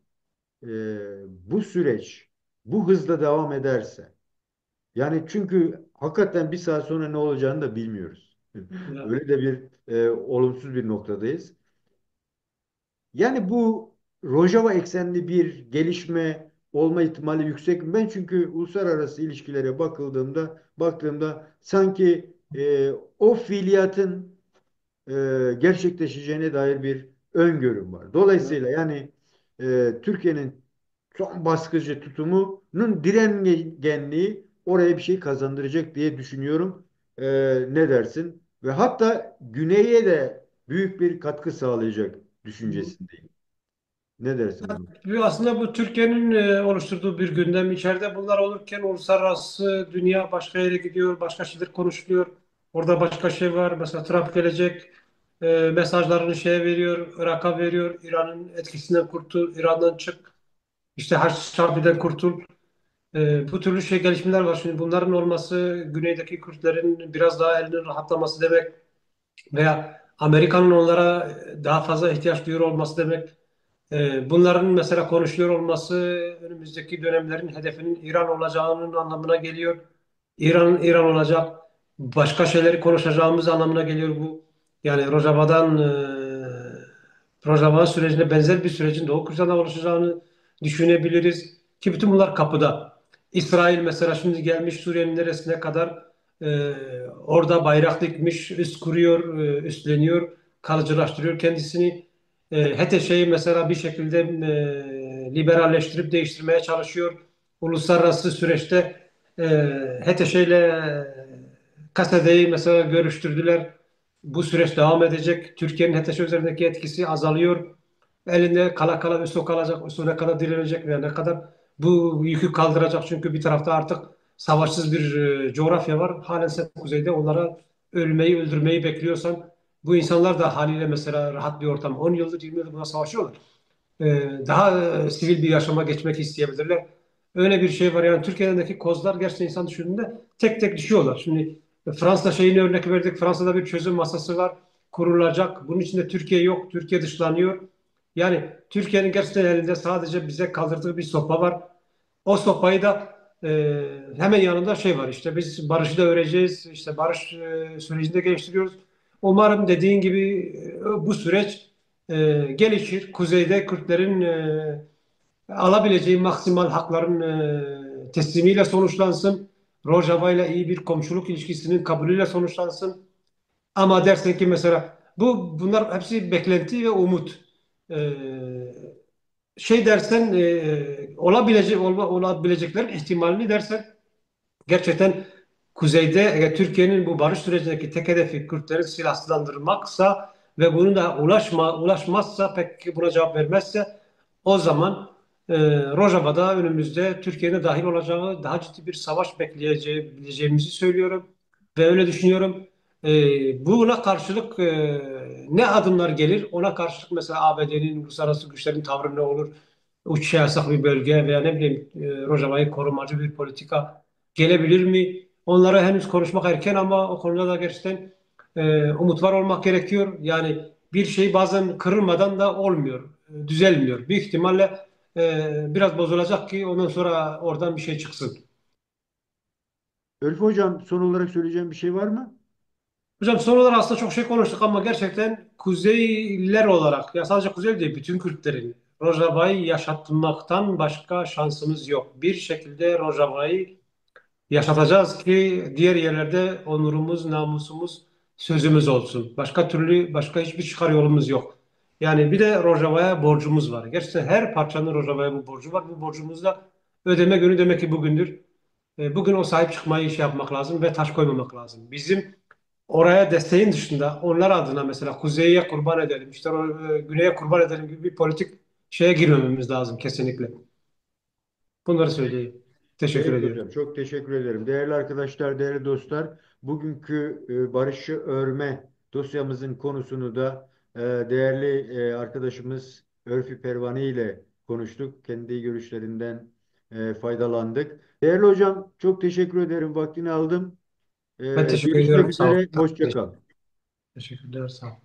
bu süreç bu hızla devam ederse yani çünkü hakikaten bir saat sonra ne olacağını da bilmiyoruz. Ya. Öyle de bir olumsuz bir noktadayız. Yani bu Rojava eksenli bir gelişme olma ihtimali yüksek mi? Ben çünkü uluslararası ilişkilere baktığımda sanki o fiiliyatın gerçekleşeceğine dair bir öngörüm var. Dolayısıyla yani Türkiye'nin son baskıcı tutumunun direngenliği oraya bir şey kazandıracak diye düşünüyorum. E, Ne dersin? Ve hatta güneye de büyük bir katkı sağlayacak düşüncesindeyim. Ne dersin bunu? Aslında bu Türkiye'nin oluşturduğu bir gündem. İçeride bunlar olurken uluslararası dünya başka yere gidiyor, başka şeyler konuşuluyor. Orada başka şey var. Mesela Trump gelecek, mesajlarını şeye veriyor, Irak'a veriyor. İran'ın etkisinden kurtul, İran'dan çık. İşte Haçlı'dan kurtul. Bu türlü gelişmeler var. Şimdi bunların olması güneydeki Kürtlerin biraz daha elinin rahatlaması demek veya Amerika'nın onlara daha fazla ihtiyaç duyuyor olması demek. Bunların mesela konuşuyor olması önümüzdeki dönemlerin hedefinin İran olacağının anlamına geliyor. İran olacak. Başka şeyleri konuşacağımız anlamına geliyor bu. Yani Rojava sürecine benzer bir sürecin Doğu Kürdistan'da oluşacağını düşünebiliriz. Ki bütün bunlar kapıda. İsrail mesela şimdi gelmiş Suriye'nin neresine kadar orada bayrak dikmiş, üst kuruyor, üstleniyor, kalıcılaştırıyor kendisini. HTŞ'yi mesela bir şekilde liberalleştirip değiştirmeye çalışıyor. Uluslararası süreçte e, HTŞ ile KSD'yi mesela görüştürdüler. Bu süreç devam edecek. Türkiye'nin HTŞ üzerindeki etkisi azalıyor. Elinde kala kala üstü kalacak, üstü ne kadar direnecek ve ne kadar bu yükü kaldıracak. Çünkü bir tarafta artık savaşsız bir coğrafya var. Halen sen kuzeyde onlara ölmeyi, öldürmeyi bekliyorsan bu insanlar da haliyle mesela rahat bir ortam. 10 yıldır, 20 yıldır buna savaşıyorlar. Daha sivil bir yaşama geçmek isteyebilirler. Öyle bir şey var. Yani Türkiye'deki kozlar gerçekten insan düşündüğünde tek tek düşüyorlar. Şimdi Fransa şeyini örnek verdik. Fransa'da bir çözüm masası var. Kurulacak. Bunun içinde Türkiye yok. Türkiye dışlanıyor. Yani Türkiye'nin gerçekten elinde sadece bize kaldırdığı bir sopa var. O sopayı da hemen yanında şey var işte biz barışı da öreceğiz. İşte barış sürecinde geliştiriyoruz. Umarım dediğin gibi bu süreç gelişir. Kuzeyde Kürtlerin alabileceği maksimal hakların teslimiyle sonuçlansın. Rojava ile iyi bir komşuluk ilişkisinin kabulüyle sonuçlansın. Ama dersen ki mesela bunlar hepsi beklenti ve umut. E, Şey dersen olabileceklerin ihtimalini dersen gerçekten kuzeyde eğer Türkiye'nin bu barış sürecindeki tek hedefi Kürtleri silahsızlandırmaksa ve bunu da ulaşmazsa pek buna cevap vermezse o zaman Rojava'da önümüzde Türkiye'nin dahil olacağı daha ciddi bir savaş bekleyeceğimizi söylüyorum ve öyle düşünüyorum. Buna karşılık ne adımlar gelir? Ona karşılık mesela ABD'nin uluslararası güçlerin tavrı ne olur? Uçuşa yasak bir bölge veya ne bileyim Rojava'yı korumacı bir politika gelebilir mi? Onlara henüz konuşmak erken ama o konuda da gerçekten umutlar olmak gerekiyor. Yani bir şey bazen kırılmadan da olmuyor, düzelmiyor. Büyük ihtimalle biraz bozulacak ki ondan sonra oradan bir şey çıksın. Ölfü Hocam, son olarak söyleyeceğim bir şey var mı? Hocam son olarak aslında çok şey konuştuk ama gerçekten Kuzeyliler olarak ya sadece Kuzey değil bütün Kürtlerin Rojava'yı yaşatmaktan başka şansımız yok. Bir şekilde Rojava'yı yaşatacağız ki diğer yerlerde onurumuz, namusumuz, sözümüz olsun. Başka türlü başka hiçbir çıkar yolumuz yok. Yani bir de Rojava'ya borcumuz var. Gerçekten her parçanın Rojava'ya bu borcu var. Bu borcumuz da ödeme günü demek ki bugündür. Bugün o sahip çıkmayı şey yapmak lazım ve taş koymamak lazım. Bizim oraya desteğin dışında onlar adına mesela kuzeye kurban edelim, işte güneye kurban edelim gibi bir politik şeye girmememiz lazım kesinlikle. Bunları söyleyeyim. Teşekkür Peki ediyorum. hocam, çok teşekkür ederim. Değerli arkadaşlar, değerli dostlar, bugünkü barışı örme dosyamızın konusunu da değerli arkadaşımız Örfi Pervani ile konuştuk. Kendi görüşlerinden faydalandık. Değerli hocam, çok teşekkür ederim. Vaktini aldım. Ben teşekkür Görüşmek ediyorum. Sağ üzere, olun. hoşça kal. Teşekkürler. Sağ olun.